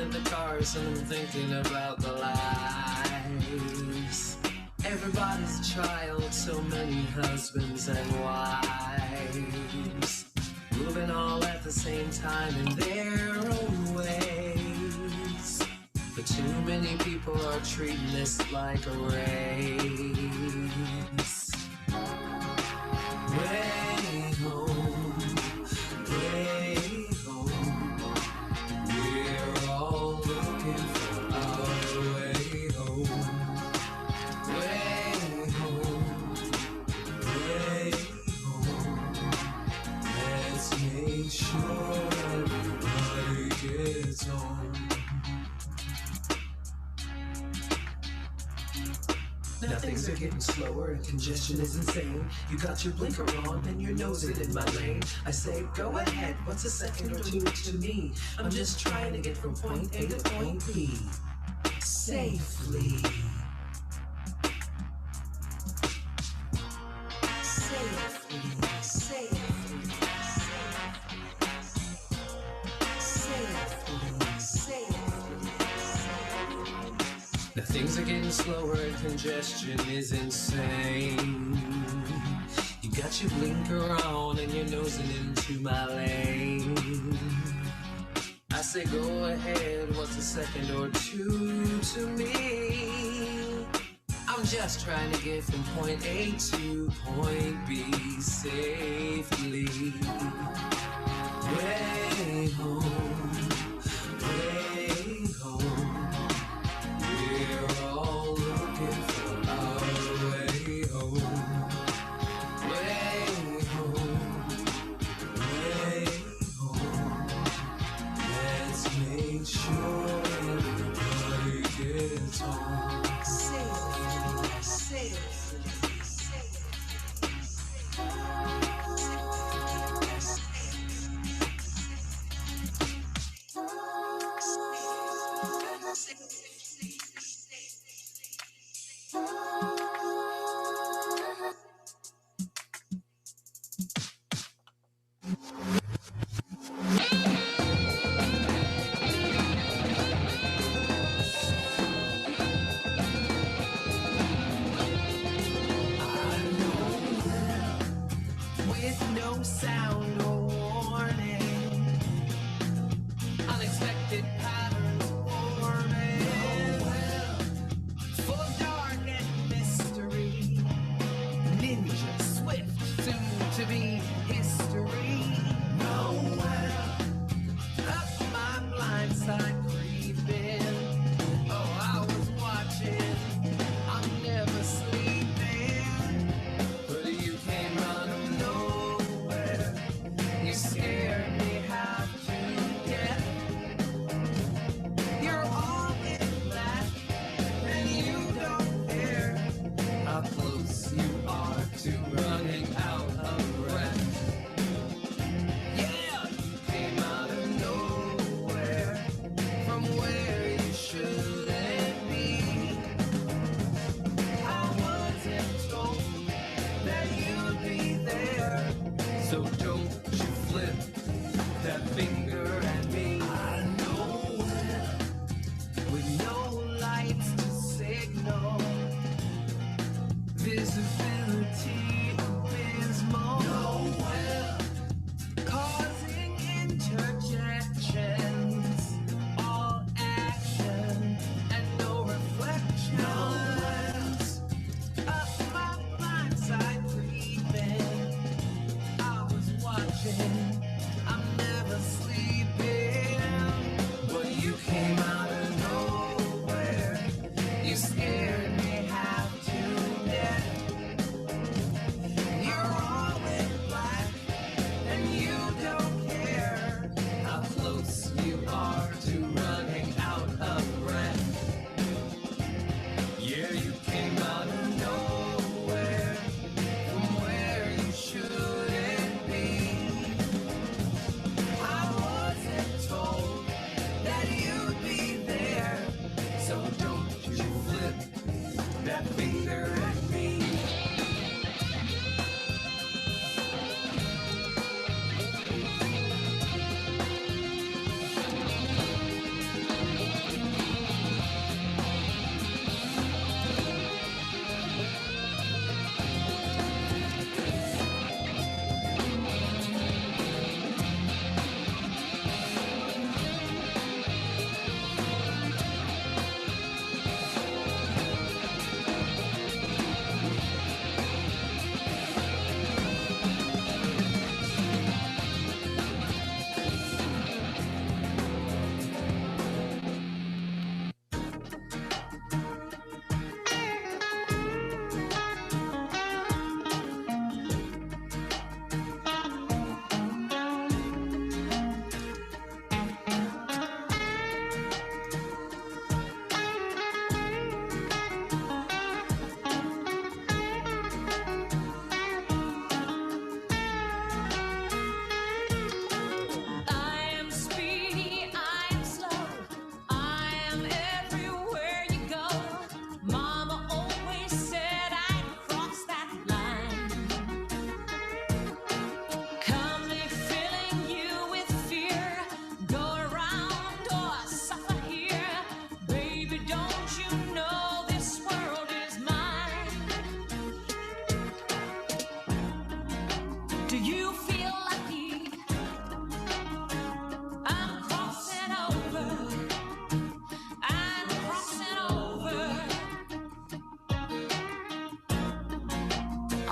at the cars and I'm thinking about the lives. Everybody's a child, so many husbands and wives, moving all at the same time in their own ways. But too many people are treating this like a race. Way home, way home. We're all looking for our way home. Way home, way home. Let's make sure everybody gets home. Now things are getting slower and congestion is insane. You got your blinker on and you're nosing in my lane. I say go ahead, what's a second or two to me? I'm just trying to get from point A to point B safely. Safely, safely, safely, safely. Now things are getting slower and congestion is insane. You got your blinker on and you're nosing into my lane. I say go ahead, what's a second or two to me? I'm just trying to get from point A to point B safely. Way home, way home. We're all looking for our way home. Way home, way home. Let's make sure everybody gets home. Safely, safely, with no sound or warning, unexpected patterns forming, full of dark and mystery, ninja swift, soon to be history. Nowhere up my blind side creeping. Oh, I was watching, I'm never sleeping, but you came out of nowhere. You scared me half to death. You're all in black and you don't care how close you are to running out of breath.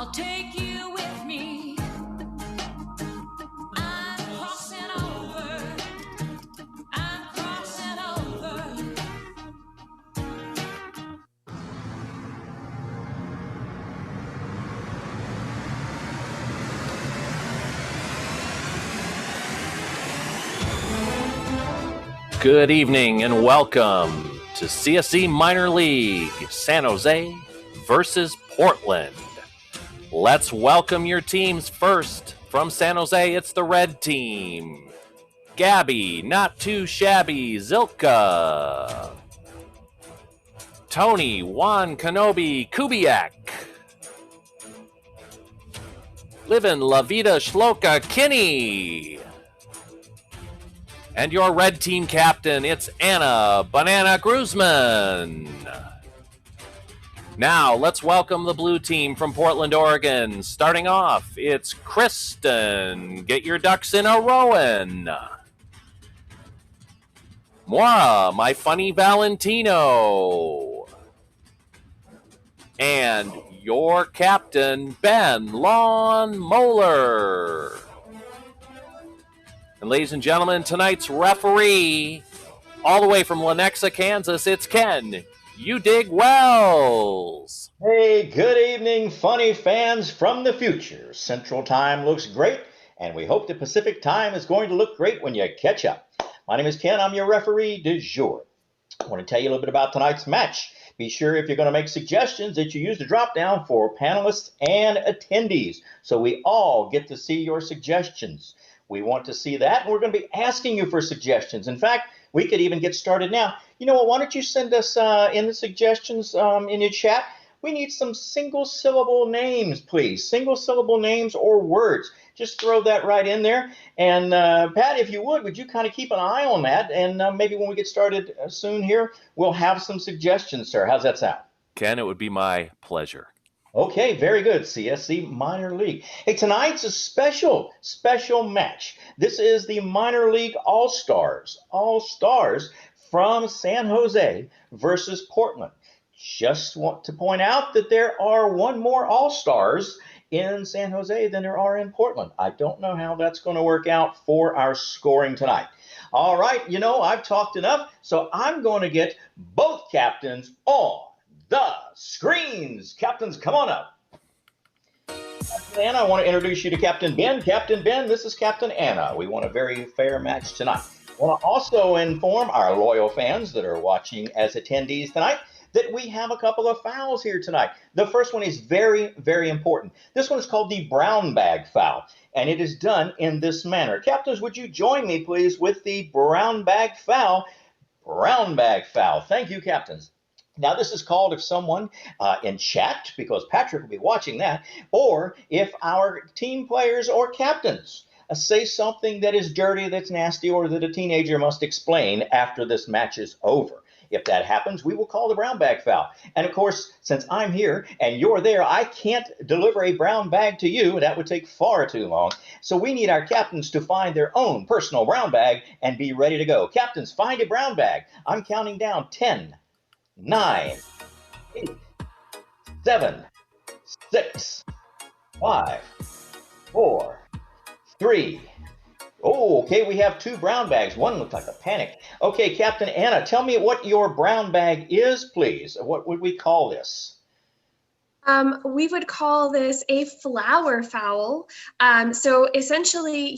I'll take you with me. I'm crossing over. I'm crossing over. Good evening and welcome to CSE Minor League, San Jose versus Portland. Let's welcome your teams first. From San Jose, it's the red team. Gabby, Not Too Shabby, Zilka. Tony, Juan Kenobi, Kubiak. Livin' La Vida Shloka, Kinney. And your red team captain, it's Anna Banana Gruzman. Now, let's welcome the blue team from Portland, Oregon. Starting off, it's Kristen. Get your ducks in a rowin'. Maura, my funny Valentino. And your captain, Ben Lawn Moeller. And ladies and gentlemen, tonight's referee, all the way from Lenexa, Kansas, it's Ken You Dig Wells. Hey, good evening, funny fans from the future. Central Time looks great, and we hope the Pacific Time is going to look great when you catch up. My name is Ken. I'm your referee du jour. I want to tell you a little bit about tonight's match. Be sure if you're going to make suggestions that you use the drop down for panelists and attendees, so we all get to see your suggestions. We want to see that, and we're going to be asking you for suggestions. In fact, we could even get started now. You know what? Why don't you send us in the suggestions in your chat? We need some single-syllable names, please. Single-syllable names or words. Just throw that right in there. And Pat, if you would you kind of keep an eye on that? And maybe when we get started soon here, we'll have some suggestions, sir. How's that sound? Ken, it would be my pleasure. Okay, very good. CSC Minor League. Hey, tonight's a special match. This is the Minor League All-Stars from San Jose versus Portland. Just want to point out that there are one more All-Stars in San Jose than there are in Portland. I don't know how that's going to work out for our scoring tonight. All right, I've talked enough, so I'm going to get both captains on the screens. Captains, come on up. Captain Anna, I want to introduce you to Captain Ben. Captain Ben, this is Captain Anna. We want a very fair match tonight. I want to also inform our loyal fans that are watching as attendees tonight that we have a couple of fouls here tonight. The first one is very, very important. This one is called the brown bag foul, and it is done in this manner. Captains, would you join me, please, with the brown bag foul? Brown bag foul. Thank you, captains. Now, this is called if someone in chat, because Patrick will be watching that, or if our team players or captains say something that is dirty, that's nasty, or that a teenager must explain after this match is over. If that happens, we will call the brown bag foul. And of course, since I'm here and you're there, I can't deliver a brown bag to you. That would take far too long. So we need our captains to find their own personal brown bag and be ready to go. Captains, find a brown bag. I'm counting down 10, 9, 8, 7, 6, 5, 4, 3. Oh, okay, we have two brown bags. One looked like a panic. Okay, Captain Anna, tell me what your brown bag is, please. What would we call this? We would call this a flower foul. So essentially,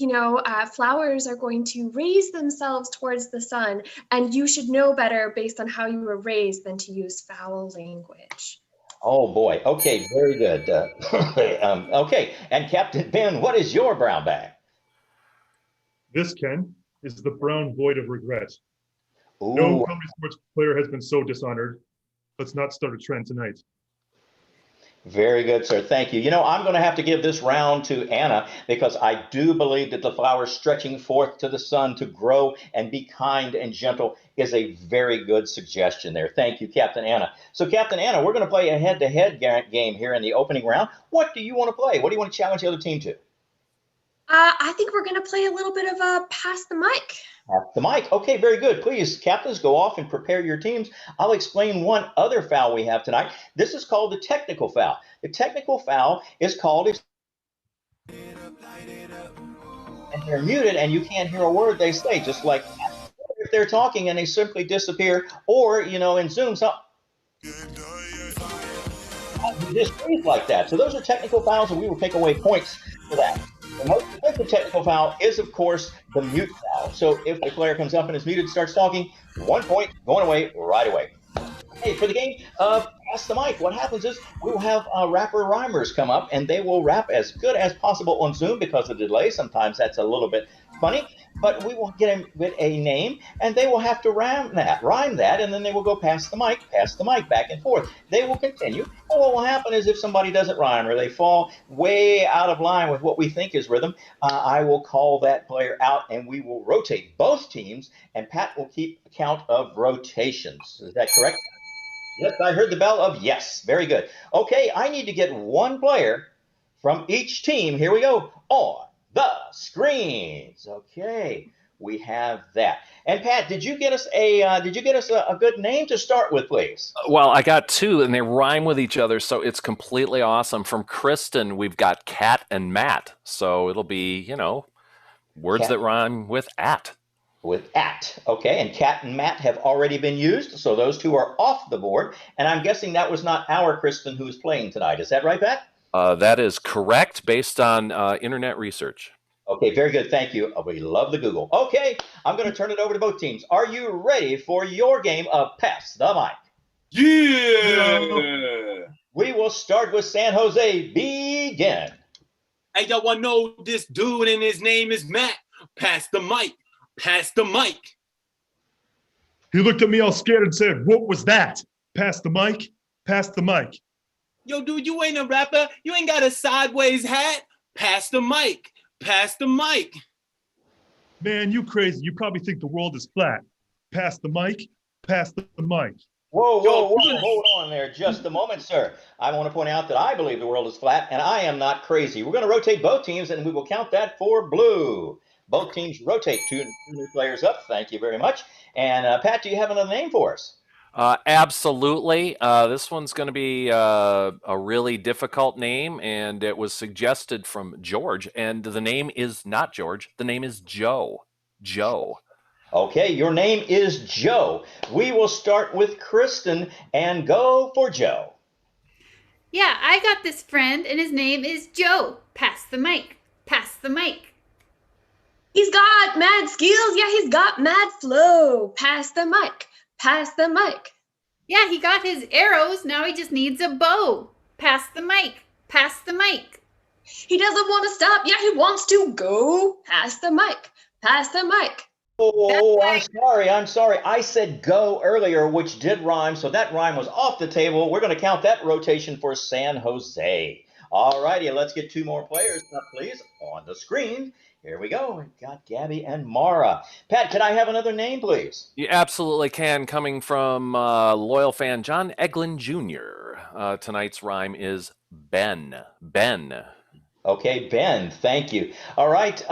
flowers are going to raise themselves towards the sun, and you should know better based on how you were raised than to use foul language. Oh boy, okay, very good. Okay, and Captain Ben, what is your brown bag? This, Ken, is the brown void of regret. Ooh. No comedy sports player has been so dishonored. Let's not start a trend tonight. Very good, sir. Thank you. I'm going to have to give this round to Anna because I do believe that the flower stretching forth to the sun to grow and be kind and gentle is a very good suggestion there. Thank you, Captain Anna. So, Captain Anna, we're going to play a head-to-head game here in the opening round. What do you want to play? What do you want to challenge the other team to? I think we're going to play a little bit of a pass the mic. Pass the mic. Okay, very good. Please, captains, go off and prepare your teams. I'll explain one other foul we have tonight. This is called the technical foul. The technical foul is called if and they're muted and you can't hear a word they say, just like if they're talking and they simply disappear, or in Zoom, some just freeze like that. So those are technical fouls, and we will take away points for that. The most effective technical foul is, of course, the mute foul. So if the player comes up and is muted, starts talking, 1 point going away right away. Hey, for the game of Pass the Mic, what happens is we will have rapper rhymers come up, and they will rap as good as possible on Zoom because of the delay. Sometimes that's a little bit funny, but we will get them with a name, and they will have to rhyme that, and then they will go pass the mic, back and forth. They will continue, and what will happen is if somebody doesn't rhyme or they fall way out of line with what we think is rhythm, I will call that player out, and we will rotate both teams, and Pat will keep count of rotations. Is that correct? Yes, I heard the bell of yes. Very good. Okay, I need to get one player from each team. Here we go on the screens. Okay, we have that. And Pat, did you get us a good name to start with, please? Well, I got two, and they rhyme with each other, so it's completely awesome. From Kristen, we've got Cat and Matt, so it'll be words Cat. that rhyme with at. With at. Okay, and Cat and Matt have already been used, so those two are off the board. And I'm guessing that was not our Kristen who's playing tonight. Is that right, Pat? That is correct based on internet research. Okay, very good. Thank you. We love the Google. Okay, I'm going to turn it over to both teams. Are you ready for your game of Pass the Mic? Yeah! We will start with San Jose. Begin. Hey, y'all want to know this dude, and his name is Matt. Pass the mic. Pass the mic. He looked at me all scared and said, "What was that? Pass the mic? Pass the mic." Yo, dude, you ain't a rapper. You ain't got a sideways hat. Pass the mic. Pass the mic. Man, you crazy. You probably think the world is flat. Pass the mic. Pass the mic. Whoa, hold on there just a moment, sir. I want to point out that I believe the world is flat, and I am not crazy. We're going to rotate both teams, and we will count that for blue. Both teams rotate two new players up. Thank you very much. And Pat, do you have another name for us? Absolutely. This one's going to be a really difficult name, and it was suggested from George. And the name is not George. The name is Joe. Joe. Okay, your name is Joe. We will start with Kristen and go for Joe. Yeah, I got this friend, and his name is Joe. Pass the mic. Pass the mic. He's got mad skills. Yeah, he's got mad flow. Pass the mic. Pass the mic. Yeah, he got his arrows. Now he just needs a bow. Pass the mic. Pass the mic. He doesn't want to stop. Yeah, he wants to go. Pass the mic. Pass the mic. Oh, I'm sorry. I said go earlier, which did rhyme, so that rhyme was off the table. We're going to count that rotation for San Jose. All righty, let's get two more players up, please, on the screen. Here we go. We've got Gabby and Mara. Pat, can I have another name, please? You absolutely can. Coming from loyal fan John Eglin Jr. Tonight's rhyme is Ben. Ben. Okay, Ben, thank you. All right,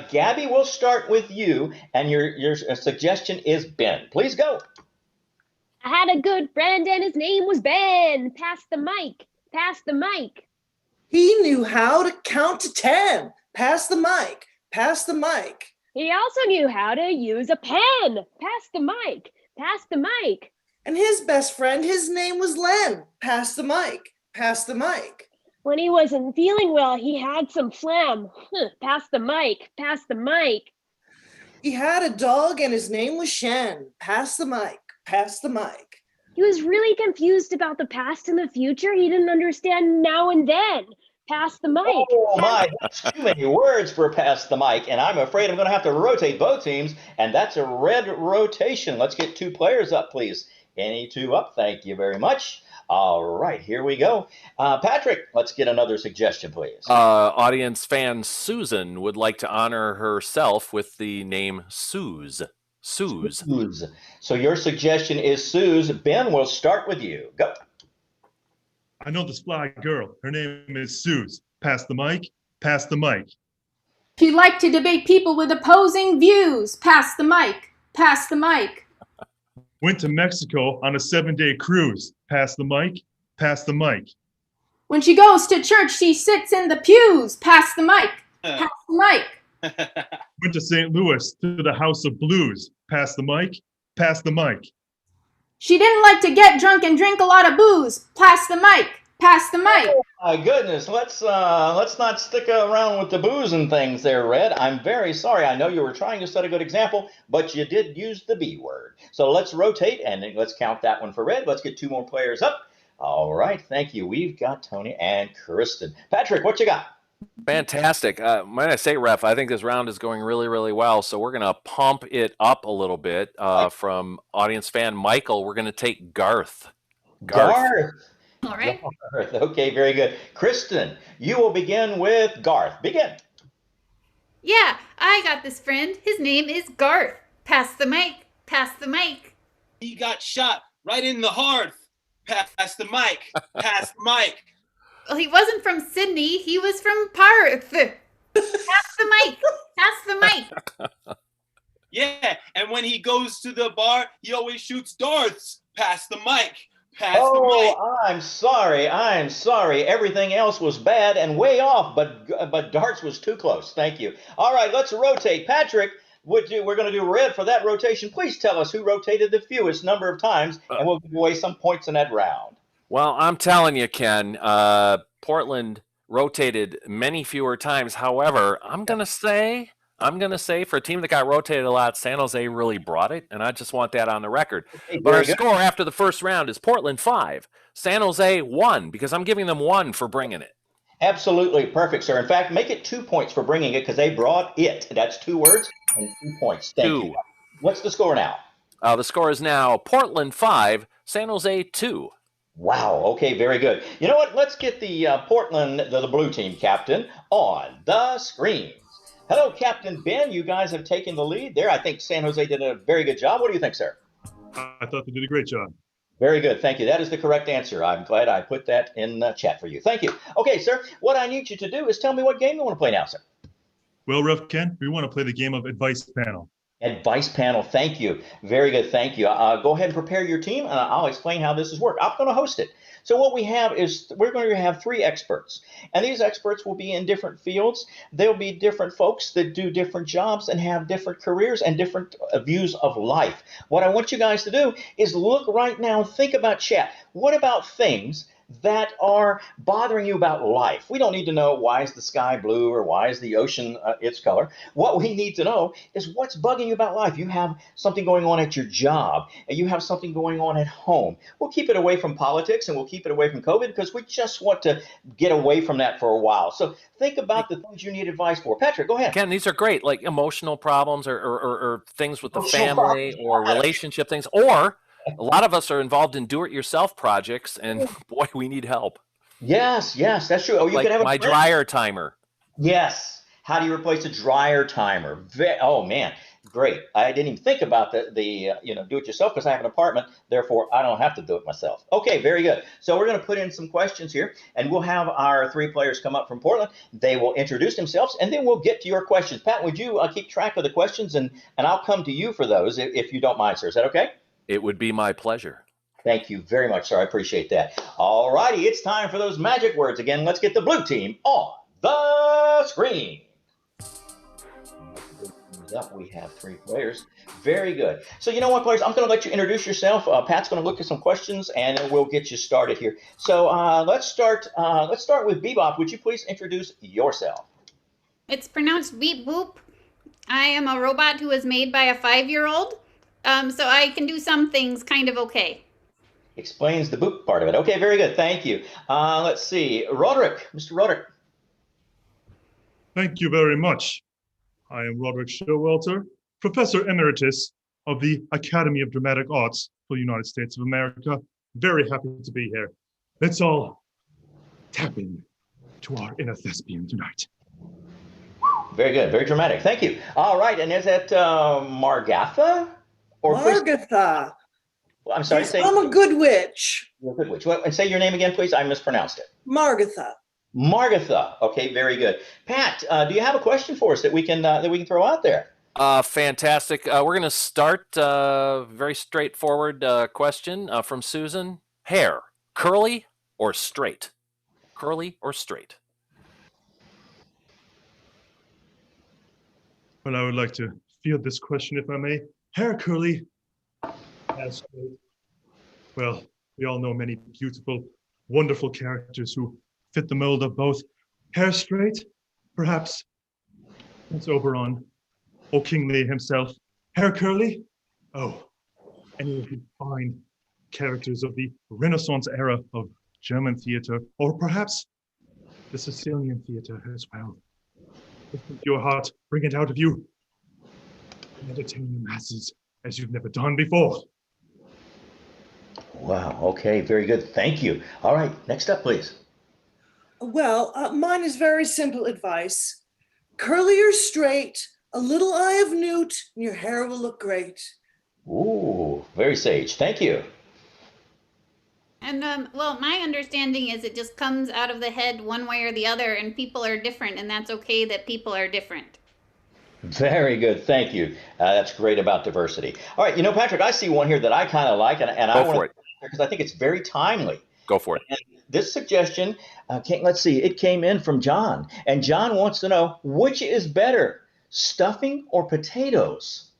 Gabby, we'll start with you, and your suggestion is Ben. Please go. I had a good friend, and his name was Ben. Pass the mic. Pass the mic. He knew how to count to 10. Pass the mic. Pass the mic. He also knew how to use a pen. Pass the mic. Pass the mic. And his best friend, his name was Len. Pass the mic. Pass the mic. When he wasn't feeling well, he had some phlegm. Pass the mic. Pass the mic. He had a dog and his name was Shen. Pass the mic. Pass the mic. He was really confused about the past and the future. He didn't understand now and then. Pass the mic. Oh my, that's too many words for pass the mic, and I'm afraid I'm going to have to rotate both teams, and that's a red rotation. Let's get two players up, please. Any two up, thank you very much. All right, here we go. Patrick, let's get another suggestion, please. Audience fan Susan would like to honor herself with the name Suze. Suze. Suze. So your suggestion is Suze. Ben, we'll start with you. Go. I know this fly girl. Her name is Suze. Pass the mic. Pass the mic. She liked to debate people with opposing views. Pass the mic. Pass the mic. Went to Mexico on a 7-day cruise. Pass the mic. Pass the mic. When she goes to church, she sits in the pews. Pass the mic. Pass the mic. Went to St. Louis to the House of Blues. Pass the mic. Pass the mic. She didn't like to get drunk and drink a lot of booze. Pass the mic. Pass the mic. Oh my goodness, let's not stick around with the booze and things there, Red. I'm very sorry. I know you were trying to set a good example, but you did use the B word. So let's rotate and let's count that one for Red. Let's get two more players up. All right, thank you. We've got Tony and Kristen. Patrick, what you got? Fantastic. Might I say, Ref, I think this round is going really, really well. So we're going to pump it up a little bit. From audience fan Michael, we're going to take Garth. Garth. All right. Garth. Okay, very good. Kristen, you will begin with Garth. Begin. Yeah, I got this friend. His name is Garth. Pass the mic. Pass the mic. He got shot right in the heart. Pass the mic. Pass the mic. Well, he wasn't from Sydney. He was from Perth. Pass the mic. Pass the mic. Yeah, and when he goes to the bar, he always shoots darts. Pass the mic. Pass the mic. Oh, I'm sorry. Everything else was bad and way off, but darts was too close. Thank you. All right, let's rotate. Patrick, we're going to do Red for that rotation. Please tell us who rotated the fewest number of times, and we'll give away some points in that round. Well, I'm telling you, Ken, Portland rotated many fewer times. However, I'm going to say for a team that got rotated a lot, San Jose really brought it, and I just want that on the record. Okay, but our good. score after the first round is Portland 5, San Jose 1, because I'm giving them 1 for bringing it. Absolutely perfect, sir. In fact, make it 2 points for bringing it because they brought it. That's 2 words and 2 points. Thank you. What's the score now? The score is now Portland 5, San Jose 2. Wow. Okay, very good. You know what? Let's get the Portland, the blue team captain on the screen. Hello, Captain Ben. You guys have taken the lead there. I think San Jose did a very good job. What do you think, sir? I thought they did a great job. Very good. Thank you. That is the correct answer. I'm glad I put that in the chat for you. Thank you. Okay, sir. What I need you to do is tell me what game you want to play now, sir. Well, Ref Ken, we want to play the game of Advice Panel. Advice Panel. Thank you. Very good. Thank you. Go ahead and prepare your team, and I'll explain how this is work. I'm going to host it. So what we have is we're going to have 3 experts, and these experts will be in different fields. They'll be different folks that do different jobs and have different careers and different views of life. What I want you guys to do is look right now and think about chat. What about things that are bothering you about life? We don't need to know why is the sky blue or why is the ocean its color. What we need to know is what's bugging you about life. You have something going on at your job, and you have something going on at home. We'll keep it away from politics and we'll keep it away from COVID because we just want to get away from that for a while. So think about the things you need advice for. Patrick, go ahead. Ken, these are great, like emotional problems or things with the family or relationship things, or a lot of us are involved in do-it-yourself projects, and boy, we need help. Yes, that's true. Oh, you like could have my dryer timer. Yes. How do you replace a dryer timer? Oh man, great. I didn't even think about the do-it-yourself because I have an apartment. Therefore, I don't have to do it myself. Okay, very good. So we're going to put in some questions here, and we'll have our 3 players come up from Portland. They will introduce themselves, and then we'll get to your questions. Pat, would you keep track of the questions, and I'll come to you for those if you don't mind, sir. Is that okay? It would be my pleasure. Thank you very much, sir. I appreciate that. All righty, it's time for those magic words again. Let's get the blue team on the screen. Up, we have 3 players. Very good. So you know what, players? I'm going to let you introduce yourself. Pat's going to look at some questions, and we'll get you started here. So let's start with Bebop. Would you please introduce yourself? It's pronounced beep boop. I am a robot who was made by a 5-year-old. So I can do some things kind of okay. Explains the boop part of it. Okay, very good. Thank you. Let's see. Roderick. Mr. Roderick. Thank you very much. I am Roderick Showalter, Professor Emeritus of the Academy of Dramatic Arts for the United States of America. Very happy to be here. Let's all tap in to our inner thespian tonight. Very good. Very dramatic. Thank you. All right. And is that Margatha? Margatha. I'm sorry. Yes, I'm a good witch. You're a good witch. Well, and say your name again, please. I mispronounced it. Margatha. Margatha. Okay, very good. Pat, do you have a question for us that we can throw out there? Fantastic. We're going to start very straightforward question from Susan. Hair, curly or straight? curly or straight? Well, I would like to field this question, if I may. Hair curly, hair straight. Well, we all know many beautiful, wonderful characters who fit the mold of both. Hair straight, perhaps Prince Oberon, or King Lear himself. Hair curly, oh, any of the fine characters of the Renaissance era of German theater, or perhaps the Sicilian theater as well. Listen to your heart, bring it out of you, and entertain the masses as you've never done before. Wow. Okay. Very good. Thank you. All right. Next up, please. Well, mine is very simple advice. Curly or straight, a little eye of newt, and your hair will look great. Ooh, very sage. Thank you. And well, my understanding is it just comes out of the head one way or the other, and people are different, and that's okay that people are different. Very good. Thank you. That's great about diversity. All right. Patrick, I see one here that I kind of like, and I Go for want it. to, because I think it's very timely. Go for it. And this suggestion, let's see, it came in from John. And John wants to know, which is better, stuffing or potatoes?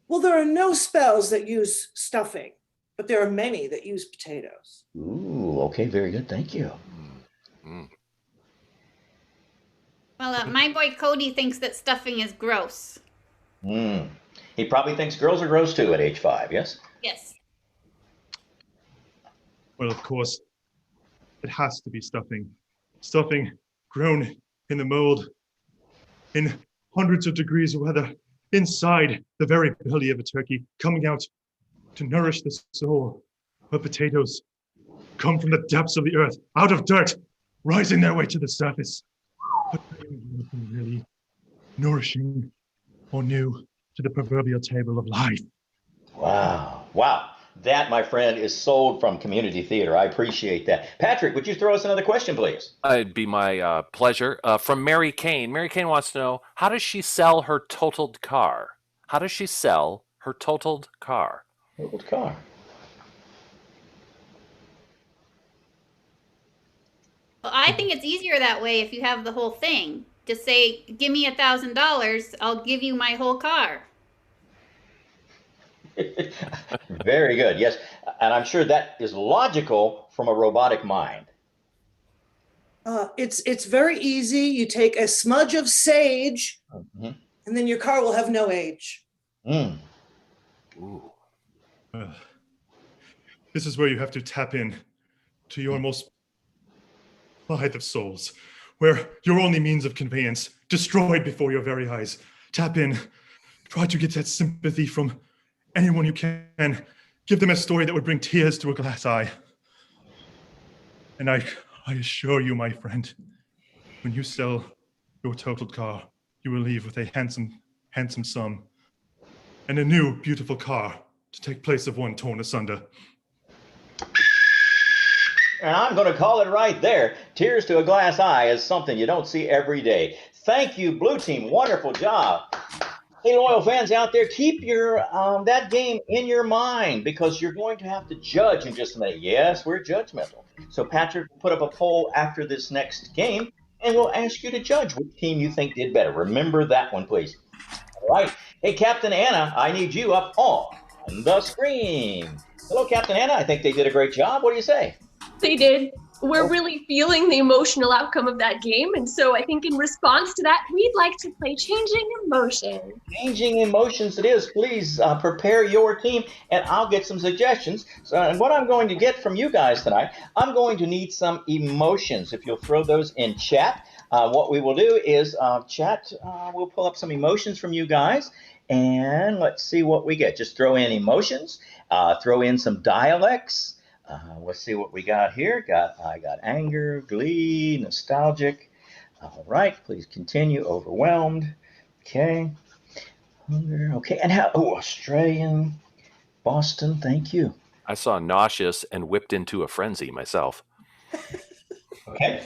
Well, there are no spells that use stuffing, but there are many that use potatoes. Ooh, okay, very good. Thank you. Well, my boy Cody thinks that stuffing is gross. He probably thinks girls are gross too at age 5, yes? Yes. Well, of course, it has to be stuffing. Stuffing grown in the mold, in hundreds of degrees of weather, inside the very belly of a turkey, coming out to nourish the soul. But potatoes come from the depths of the earth, out of dirt, rising their way to the surface. But nothing really nourishing or new to the proverbial table of life. Wow. Wow. That, my friend, is sold from community theater. I appreciate that. Patrick, would you throw us another question, please? It'd be my pleasure. From Mary Kane. Mary Kane wants to know, how does she sell her totaled car? How does she sell her totaled car? Totaled car. Well, I think it's easier that way if you have the whole thing. Just say, give me $1,000, I'll give you my whole car. Very good. Yes. And I'm sure that is logical from a robotic mind. It's very easy. You take a smudge of sage, and then your car will have no age. Ooh. This is where you have to tap in to your most lithe of souls, where your only means of conveyance destroyed before your very eyes. Tap in. Try to get that sympathy from anyone you can. Give them a story that would bring tears to a glass eye. And I assure you, my friend, when you sell your totaled car, you will leave with a handsome sum and a new, beautiful car to take place of one torn asunder. And I'm going to call it right there. Tears to a glass eye is something you don't see every day. Thank you, Blue Team. Wonderful job. Hey, loyal fans out there, keep your that game in your mind because you're going to have to judge in just a minute. Yes, we're judgmental. So Patrick will put up a poll after this next game, and we'll ask you to judge which team you think did better. Remember that one, please. All right. Hey, Captain Anna, I need you up on the screen. Hello, Captain Anna. I think they did a great job. What do you say? They did. We're really feeling the emotional outcome of that game. And so I think in response to that, we'd like to play Changing Emotions. Changing Emotions it is. Please prepare your team, and I'll get some suggestions. And what I'm going to get from you guys tonight, I'm going to need some emotions. If you'll throw those in chat, what we will do is we'll pull up some emotions from you guys, and let's see what we get. Just throw in emotions, throw in some dialects. Let's see what we got here. I got anger, glee, nostalgic. All right, please continue. Overwhelmed. Okay. Hunger. Okay. And Australian, Boston. Thank you. I saw nauseous and whipped into a frenzy myself. Okay.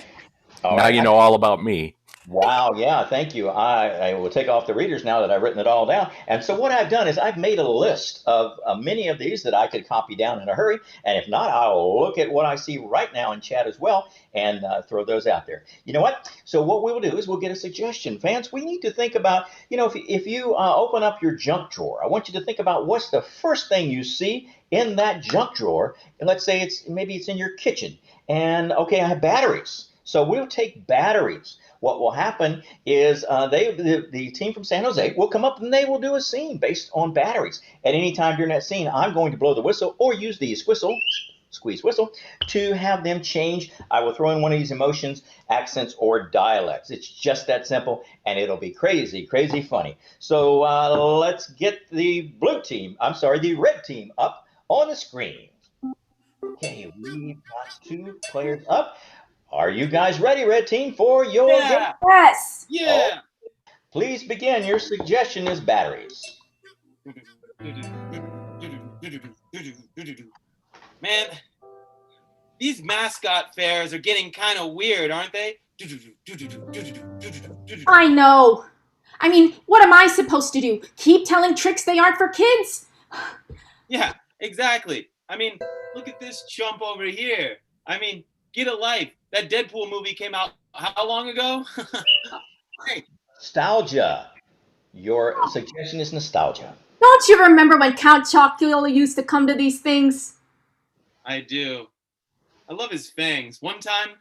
Now you know all about me. Wow, yeah, thank you. I will take off the readers now that I've written it all down. And so what I've done is I've made a list of many of these that I could copy down in a hurry. And if not, I'll look at what I see right now in chat as well and throw those out there. You know what? So what we will do is we'll get a suggestion. Fans, we need to think about, if you open up your junk drawer, I want you to think about what's the first thing you see in that junk drawer. And let's say maybe it's in your kitchen. And okay, I have batteries. So we'll take batteries. What will happen is the team from San Jose will come up and they will do a scene based on batteries. At any time during that scene, I'm going to blow the whistle or use the squeeze whistle to have them change. I will throw in one of these emotions, accents, or dialects. It's just that simple, and it'll be crazy, crazy funny. So let's get the red team up on the screen. Okay, we've got 2 players up. Are you guys ready, red team, for your game? Yes. Yeah. Oh, please begin. Your suggestion is batteries. Man, these mascot fairs are getting kind of weird, aren't they? I know. I mean, what am I supposed to do? Keep telling tricks they aren't for kids? Yeah, exactly. I mean, look at this chump over here. I mean, get a life. That Deadpool movie came out how long ago? Hey. Nostalgia. Your suggestion is nostalgia. Don't you remember when Count Chocula used to come to these things? I do. I love his fangs. One time,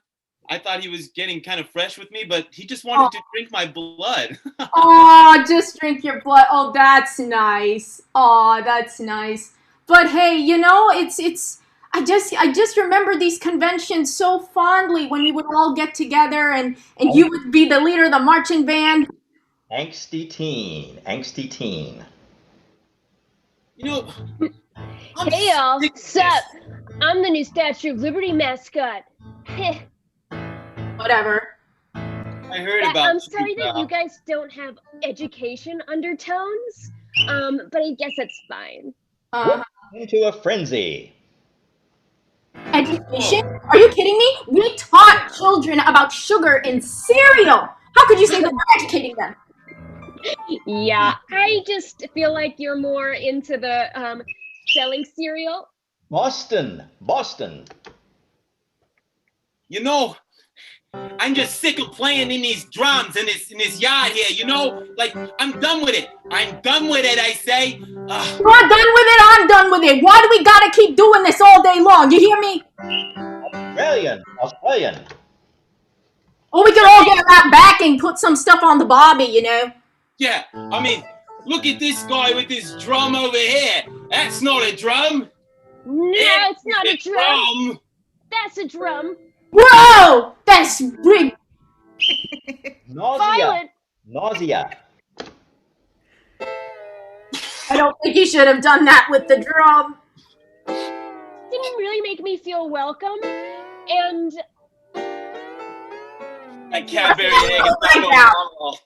I thought he was getting kind of fresh with me, but he just wanted to drink my blood. Oh, just drink your blood. Oh, that's nice. Oh, that's nice. But hey, I just remember these conventions so fondly when we would all get together and you would be the leader of the marching band. Angsty teen. Hey y'all, sup? I'm the new Statue of Liberty mascot. Whatever. I heard about I'm sorry that you guys don't have education undertones, but I guess that's fine. Into a frenzy. Education? Are you kidding me? We taught children about sugar in cereal. How could you say that we're educating them? Yeah, I just feel like you're more into the selling cereal. Boston. I'm just sick of playing in these drums in this yard here, Like, I'm done with it. I'm done with it, I say. You're done with it, I'm done with it. Why do we gotta keep doing this all day long? You hear me? Australian. Or we could all get that back and put some stuff on the barbie, Yeah, I mean, look at this guy with this drum over here. That's not a drum. No, it's not a drum. That's a drum. Whoa! That's big. Nausea. I don't think you should have done that with the drum. Didn't really make me feel welcome, and that Cadbury egg is back on.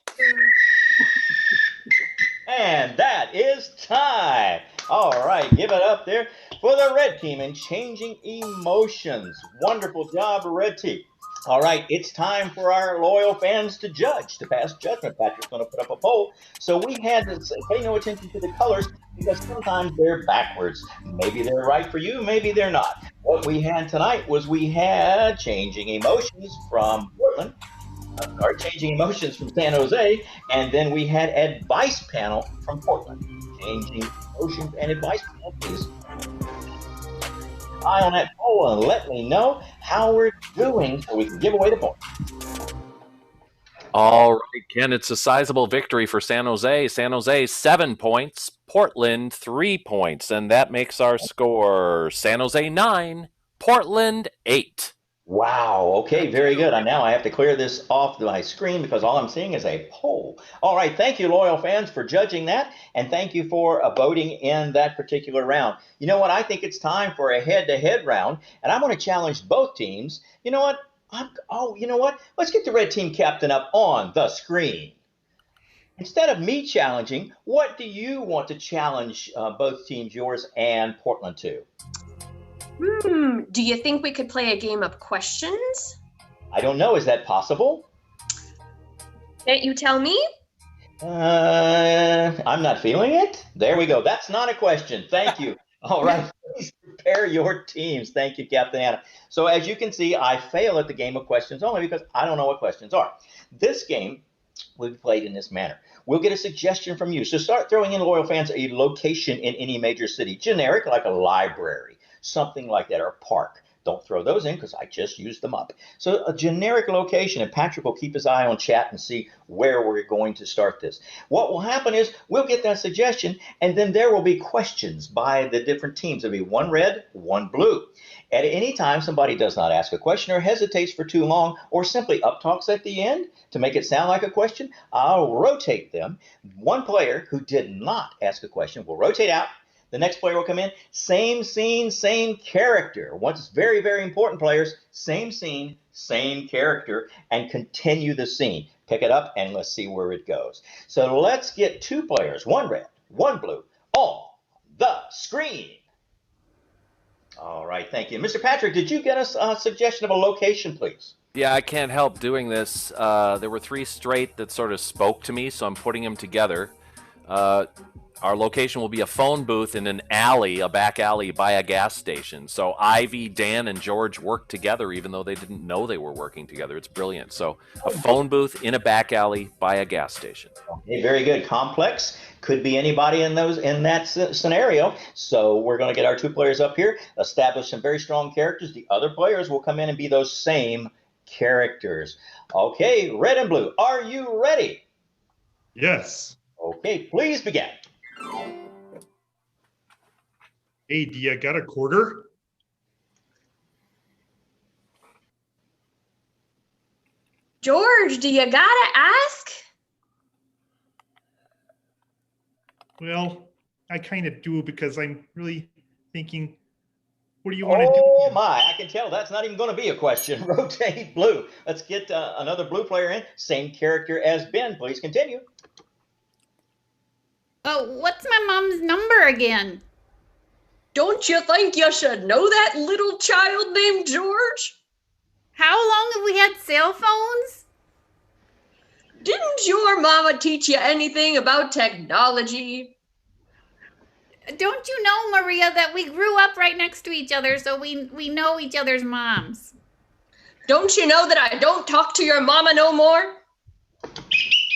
And that is time. All right, give it up there for the red team in changing emotions. Wonderful job, red team. All right, it's time for our loyal fans to pass judgment. Patrick's going to put up a poll. So we had to pay no attention to the colors because sometimes they're backwards. Maybe they're right for you, maybe they're not. What we had tonight was we had changing emotions from Portland, changing emotions from San Jose, and then we had advice panel from Portland. Changing emotions and advice panel, please. Eye on that poll and let me know how we're doing so we can give away the point. All right, Ken, it's a sizable victory for San Jose. San Jose, 7 points. Portland, 3 points. And that makes our score San Jose 9, Portland 8. Wow. Okay, very good. And now I have to clear this off my screen because all I'm seeing is a poll. All right. Thank you, loyal fans, for judging that. And thank you for voting in that particular round. You know what? I think it's time for a head-to-head round. And I'm going to challenge both teams. You know what? You know what? Let's get the red team captain up on the screen. Instead of me challenging, what do you want to challenge both teams, yours and Portland, to? Do you think we could play a game of questions? I don't know. Is that possible? Can't you tell me? I'm not feeling it. There we go. That's not a question. Thank you. All right. Please prepare your teams. Thank you, Captain Anna. So as you can see, I fail at the game of questions only because I don't know what questions are. This game will be played in this manner. We'll get a suggestion from you. So start throwing in, loyal fans, a location in any major city. Generic, like a library, something like that, or a park. Don't throw those in because I just used them up. So a generic location, and Patrick will keep his eye on chat and see where we're going to start this. What will happen is we'll get that suggestion, and then there will be questions by the different teams. There'll be one red, one blue. At any time somebody does not ask a question or hesitates for too long or simply uptalks at the end to make it sound like a question, I'll rotate them. One player who did not ask a question will rotate out. The next player will come in. Same scene, same character. Once, very, very important, players. Same scene, same character, and continue the scene. Pick it up, and let's see where it goes. So let's get two players, one red, one blue, on the screen. All right, thank you. Mr. Patrick, did you get us a suggestion of a location, please? Yeah, I can't help doing this. There were three straight that sort of spoke to me, so I'm putting them together. Our location will be a phone booth in an alley, a back alley by a gas station. So Ivy, Dan, and George work together even though they didn't know they were working together. It's brilliant. So a phone booth in a back alley by a gas station. Okay, very good. Complex. Could be anybody in that scenario. So we're going to get our two players up here, establish some very strong characters. The other players will come in and be those same characters. Okay, red and blue, are you ready? Yes. Okay, please begin. Hey, do you got a quarter? George, do you gotta ask? Well, I kind of do because I'm really thinking, what do you want to do? Oh my, I can tell that's not even going to be a question. Rotate blue. Let's get another blue player in. Same character as Ben. Please continue. Oh, what's my mom's number again? Don't you think you should know that, little child named George? How long have we had cell phones? Didn't your mama teach you anything about technology? Don't you know, Maria, that we grew up right next to each other, so we know each other's moms? Don't you know that I don't talk to your mama no more?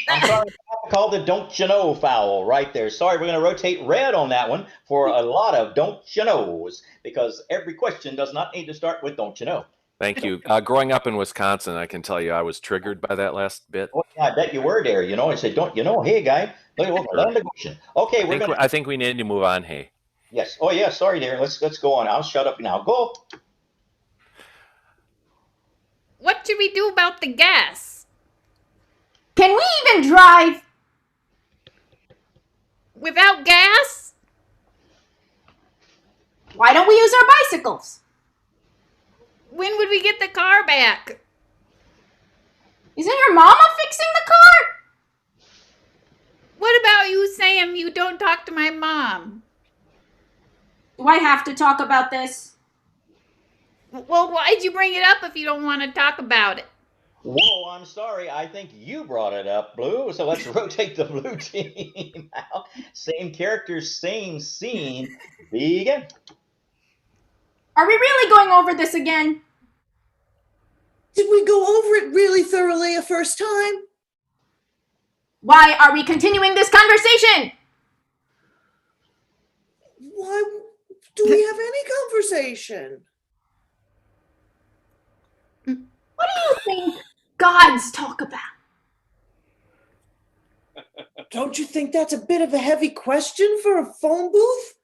I'm sorry, I called the don't you know foul right there. Sorry, we're going to rotate red on that one for a lot of don't you knows because every question does not need to start with don't you know. Thank you. Growing up in Wisconsin, I can tell you I was triggered by that last bit. Oh, yeah, I bet you were there. You know, I said, don't you know? Hey, guy, let him negotiate. Okay, I think we need to move on. Hey. Yes. Oh, yeah. Sorry, there. Let's go on. I'll shut up now. Go. What should we do about the gas? Can we even drive? Without gas? Why don't we use our bicycles? When would we get the car back? Isn't your mama fixing the car? What about you, Sam? You don't talk to my mom. Do I have to talk about this? Well, why'd you bring it up if you don't want to talk about it? Whoa, I'm sorry. I think you brought it up, Blue. So let's rotate the blue team out. Same characters, same scene. Begin. Are we really going over this again? Did we go over it really thoroughly a first time? Why are we continuing this conversation? Why do we have any conversation? What do you think gods talk about? Don't you think that's a bit of a heavy question for a phone booth?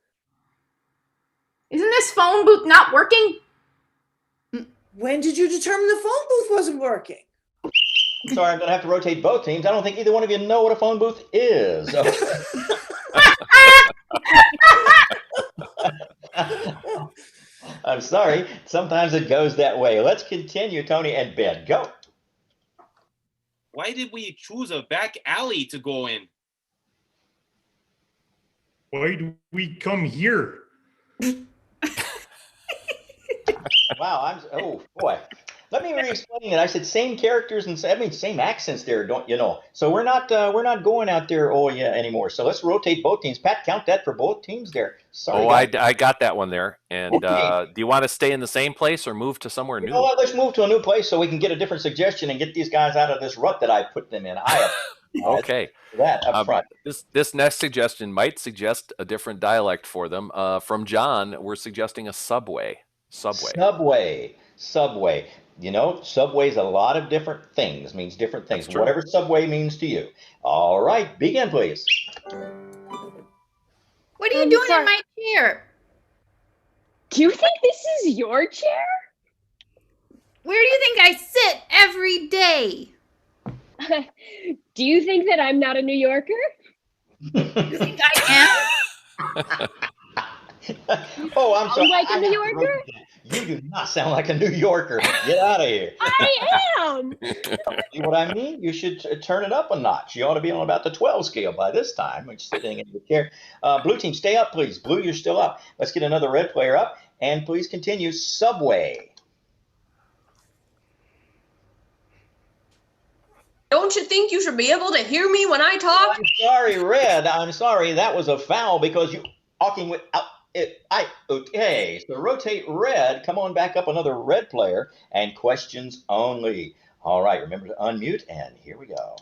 Isn't this phone booth not working? When did you determine the phone booth wasn't working? Sorry, I'm going to have to rotate both teams. I don't think either one of you know what a phone booth is. I'm sorry. Sometimes it goes that way. Let's continue, Tony and Ben. Go. Why did we choose a back alley to go in? Why do we come here? Wow, oh boy. Let me re-explain it. I said same characters and same accents there, don't you know? So we're not going out there, oh yeah, anymore. So let's rotate both teams. Pat, count that for both teams there. Sorry, Oh, guys. I got that one there. And Okay. do you want to stay in the same place or move to somewhere You new? know what? Let's move to a new place so we can get a different suggestion and get these guys out of this rut that I put them in. Okay. That up front. This next suggestion might suggest a different dialect for them. From John, we're suggesting a subway. Subway. You know, subway's a lot of different things, means different things. That's true. Whatever subway means to you. All right, begin, please. What are you doing in my chair? Do you think this is your chair? Where do you think I sit every day? Do you think that I'm not a New Yorker? You think I Oh, I'm sorry. Like a New Yorker? You do not sound like a New Yorker. Get out of here. I am. See what I mean? You should turn it up a notch. You ought to be on about the 12 scale by this time, which is sitting in your chair. Blue team, stay up, please. Blue, you're still up. Let's get another red player up. And please continue. Subway. Don't you think you should be able to hear me when I talk? I'm sorry, Red. I'm sorry. That was a foul because you talking without it. Okay, so rotate Red. Come on back up, another red player, and questions only. All right, remember to unmute, and here we go.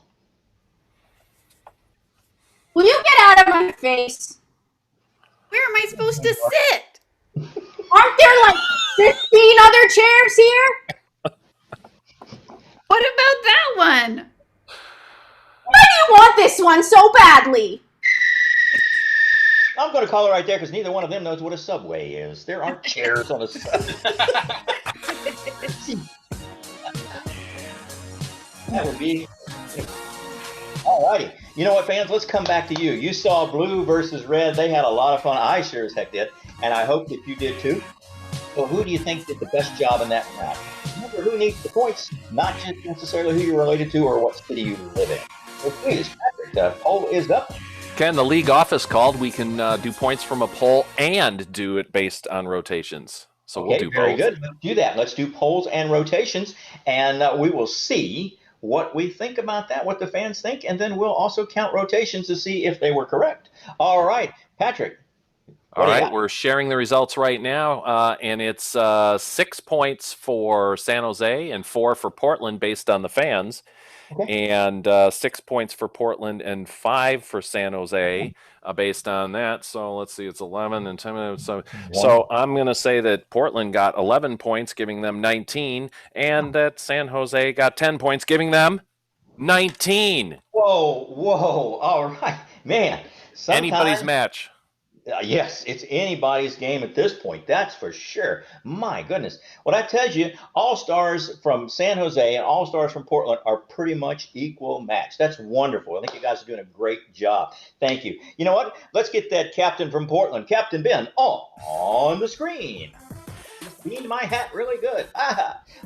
Will you get out of my face? Where am I supposed to sit? Aren't there like 15 other chairs here? What about that one? Why do you want this one so badly? I'm going to call it right there because neither one of them knows what a subway is. There aren't chairs on a subway. That would be. All righty. You know what, fans? Let's come back to you. You saw blue versus red. They had a lot of fun. I sure as heck did. And I hope that you did too. So who do you think did the best job in that round? Remember, who needs the points, not just necessarily who you're related to or what city you live in. So please, Patrick, the poll is up. Ken, the league office called. We can do points from a poll and do it based on rotations. So we'll do very both. good. Let's do that. Let's do polls and rotations, and we will see what we think about that, what the fans think, and then we'll also count rotations to see if they were correct. All right, Patrick. All right, we're sharing the results right now, and it's 6 points for San Jose and 4 for Portland based on the fans, and 6 points for Portland and 5 for San Jose based on that. So let's see, it's 11 and 10 minutes. So I'm going to say that Portland got 11 points, giving them 19, and that San Jose got 10 points, giving them 19. Whoa. All right. Man. Anybody's match. Yes, it's anybody's game at this point. That's for sure. My goodness. What I tell you, All-Stars from San Jose and All-Stars from Portland are pretty much equal match. That's wonderful. I think you guys are doing a great job. Thank you. You know what? Let's get that captain from Portland, Captain Ben, on the screen. Just beamed my hat really good.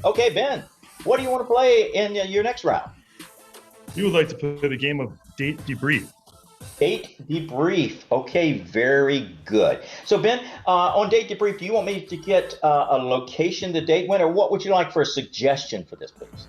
Okay, Ben, what do you want to play in your next round? We would like to play the game of Date Debrief. Date Debrief. Okay, very good. So, Ben, on Date Debrief, do you want me to get a location the date went, or what would you like for a suggestion for this, please?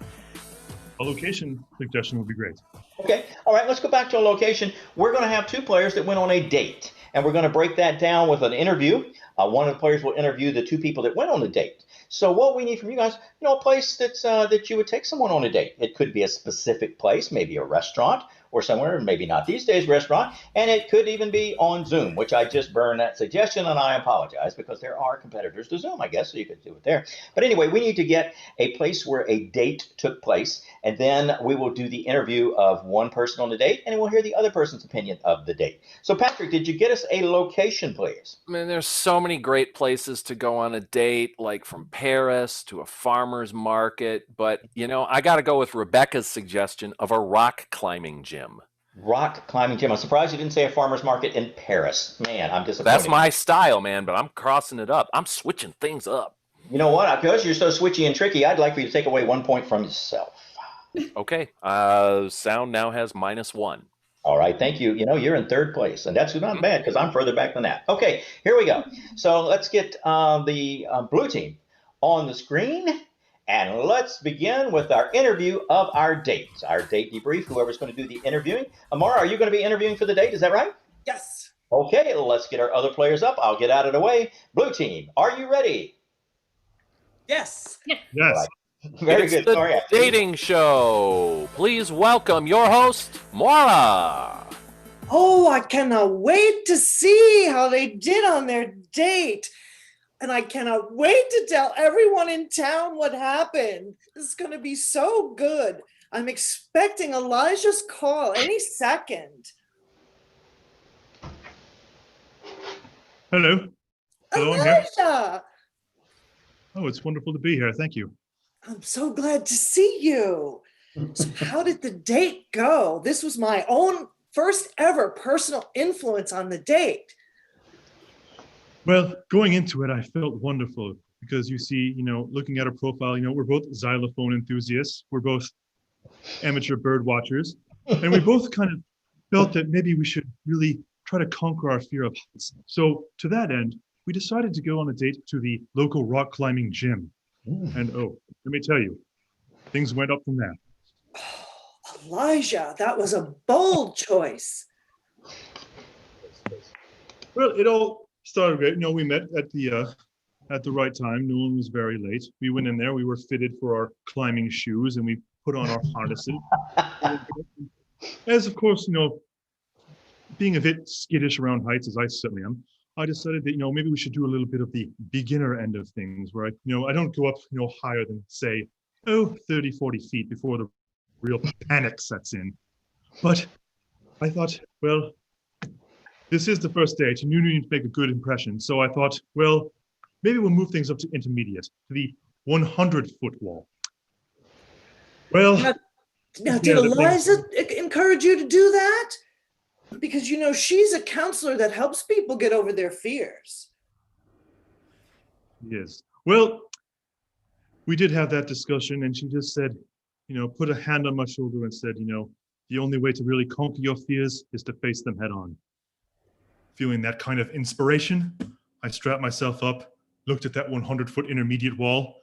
A location suggestion would be great. Okay. All right, let's go back to a location. We're going to have 2 players that went on a date, and we're going to break that down with an interview. One of the players will interview the 2 people that went on the date. So what we need from you guys, a place that's that you would take someone on a date. It could be a specific place, maybe a restaurant, or somewhere, maybe not these days, restaurant, and it could even be on Zoom, which I just burned that suggestion, and I apologize because there are competitors to Zoom, I guess, so you could do it there. But anyway, we need to get a place where a date took place, and then we will do the interview of one person on the date, and we'll hear the other person's opinion of the date. So, Patrick, did you get us a location, please? I mean, there's so many great places to go on a date, like from Paris to a farmer's market, but, I got to go with Rebecca's suggestion of a rock climbing gym. Rock climbing gym. I'm surprised you didn't say a farmer's market in Paris. Man, I'm disappointed. That's my style, man, but I'm crossing it up. I'm switching things up. You know what? Because you're so switchy and tricky, I'd like for you to take away 1 point from yourself. Okay. Sound now has -1. All right. Thank you. You're in 3rd place, and that's not bad because I'm further back than that. Okay, here we go. So let's get the blue team on the screen, And let's begin with our interview of our date debrief, whoever's going to do the interviewing. Amara, are you going to be interviewing for the date? Is that right? Yes. Okay, let's get our other players up. I'll get out of the way. Blue team, are you ready? Yes. Yes. Right. Very It's good. the Sorry. dating show. Please welcome your host, Maura. Oh, I cannot wait to see how they did on their date. And I cannot wait to tell everyone in town what happened. This is going to be so good. I'm expecting Elijah's call any second. Hello. Hello, I'm here. Elijah! Oh, it's wonderful to be here. Thank you. I'm so glad to see you. So how did the date go? This was my own first ever personal influence on the date. Well, going into it, I felt wonderful because you see, looking at our profile, we're both xylophone enthusiasts. We're both amateur bird watchers. And we both kind of felt that maybe we should really try to conquer our fear of heights. So to that end, we decided to go on a date to the local rock climbing gym. And let me tell you, things went up from there. Elijah, that was a bold choice. Well, it all started great. We met at the right time. No one was very late. We went in there. We were fitted for our climbing shoes, and we put on our harnesses. As of course, being a bit skittish around heights, as I certainly am, I decided that maybe we should do a little bit of the beginner end of things, where I don't go up higher than say 30, 40 feet before the real panic sets in. But I thought, well, this is the first date, and you need to make a good impression. So I thought, well, maybe we'll move things up to intermediate, to the 100-foot wall. Well, now did Eliza encourage you to do that? Because she's a counselor that helps people get over their fears. Yes. Well, we did have that discussion, and she just said, put a hand on my shoulder and said, the only way to really conquer your fears is to face them head on. Feeling that kind of inspiration, I strapped myself up, looked at that 100-foot intermediate wall,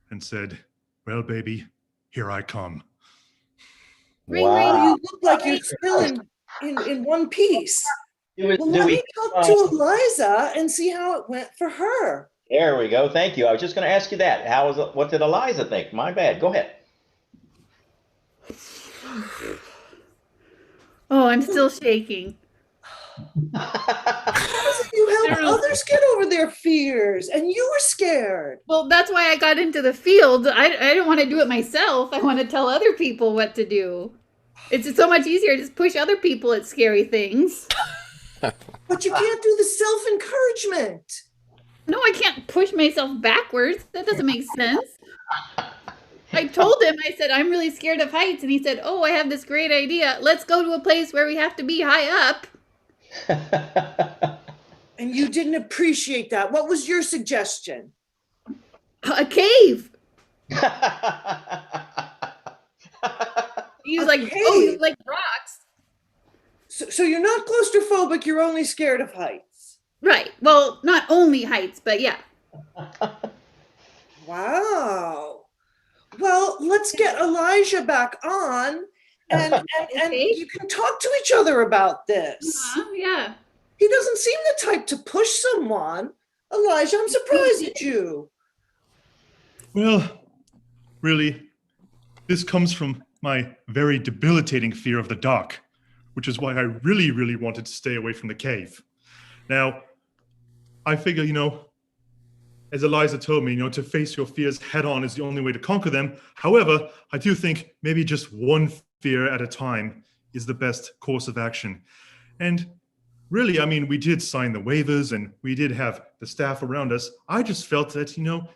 and said, well, baby, here I come. Wow. You look like you're still in one piece. Let me talk to Eliza and see how it went for her. There we go. Thank you. I was just going to ask you that. What did Eliza think? My bad. Go ahead. Oh, I'm still shaking. You help others get over their fears, and you were scared. Well, that's why I got into the field. I don't want to do it myself. I want to tell other people what to do. It's so much easier to just push other people at scary things. But you can't do the self-encouragement. No, I can't push myself backwards. That doesn't make sense. I told him, I said, I'm really scared of heights. And he said, oh, I have this great idea. Let's go to a place where we have to be high up. And you didn't appreciate that. What was your suggestion? A cave. He was like, oh, you like rocks. So you're not claustrophobic, you're only scared of heights. Right. Well, not only heights, but yeah. Wow. Well, let's get Elijah back on and you can talk to each other about this. Yeah. He doesn't seem the type to push someone. Elijah, I'm surprised at you. Well, really, this comes from my very debilitating fear of the dark, which is why I really, really wanted to stay away from the cave. Now, I figure, as Eliza told me, to face your fears head on is the only way to conquer them. However, I do think maybe just one fear at a time is the best course of action. And really, we did sign the waivers and we did have the staff around us. I just felt that, no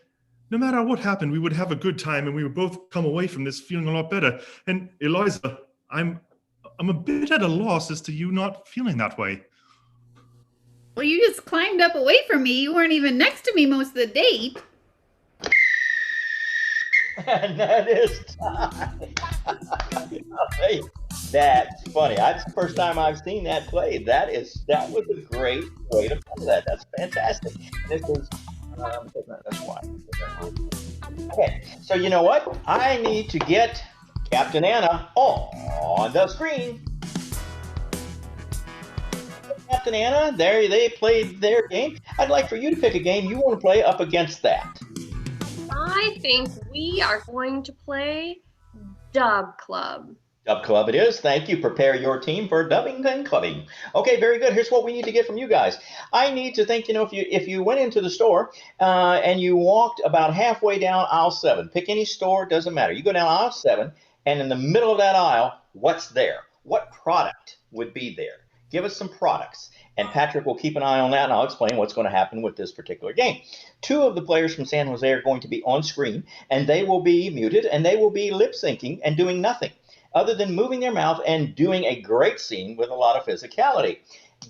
matter what happened, we would have a good time and we would both come away from this feeling a lot better. And Eliza, I'm a bit at a loss as to you not feeling that way. Well, you just climbed up away from me. You weren't even next to me most of the date. And that is time. That's funny. That's the first time I've seen that played. That was a great way to play that. That's fantastic. This is that's why. Okay, so you know what? I need to get Captain Anna on the screen. Captain Anna, there they played their game. I'd like for you to pick a game you want to play up against that. I think we are going to play Dub Club. Dub Club it is. Thank you. Prepare your team for dubbing and clubbing. Okay, very good. Here's what we need to get from you guys. I need to think, if you went into the store and you walked about halfway down aisle 7, pick any store, doesn't matter. You go down aisle 7, and in the middle of that aisle, what's there? What product would be there? Give us some products. And Patrick will keep an eye on that, and I'll explain what's going to happen with this particular game. 2 of the players from San Jose are going to be on screen, and they will be muted, and they will be lip syncing and doing nothing other than moving their mouth and doing a great scene with a lot of physicality.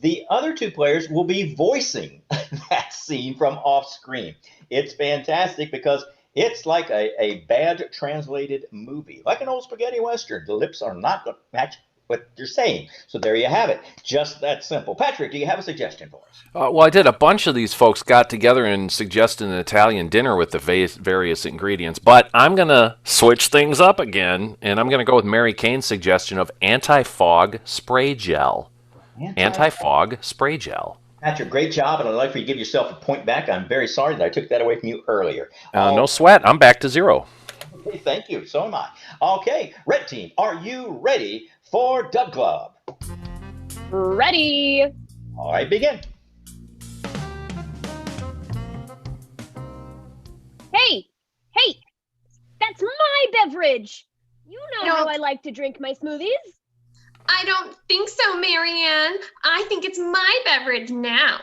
The other 2 players will be voicing that scene from off screen. It's fantastic because it's like a bad translated movie, like an old spaghetti western. The lips are not going to match what you're saying. So there you have it. Just that simple. Patrick, do you have a suggestion for us? Well, I did. A bunch of these folks got together and suggested an Italian dinner with the various ingredients, but I'm going to switch things up again, and I'm going to go with Mary Kane's suggestion of anti-fog spray gel. Anti-fog spray gel. Patrick, great job, and I'd like for you to give yourself a point back. I'm very sorry that I took that away from you earlier. No sweat. I'm back to 0. Okay, thank you. So am I. Okay, Red Team, are you ready for Dub Club? Ready. All right, begin. Hey, that's my beverage. You know how I like to drink my smoothies. I don't think so, Marianne. I think it's my beverage now.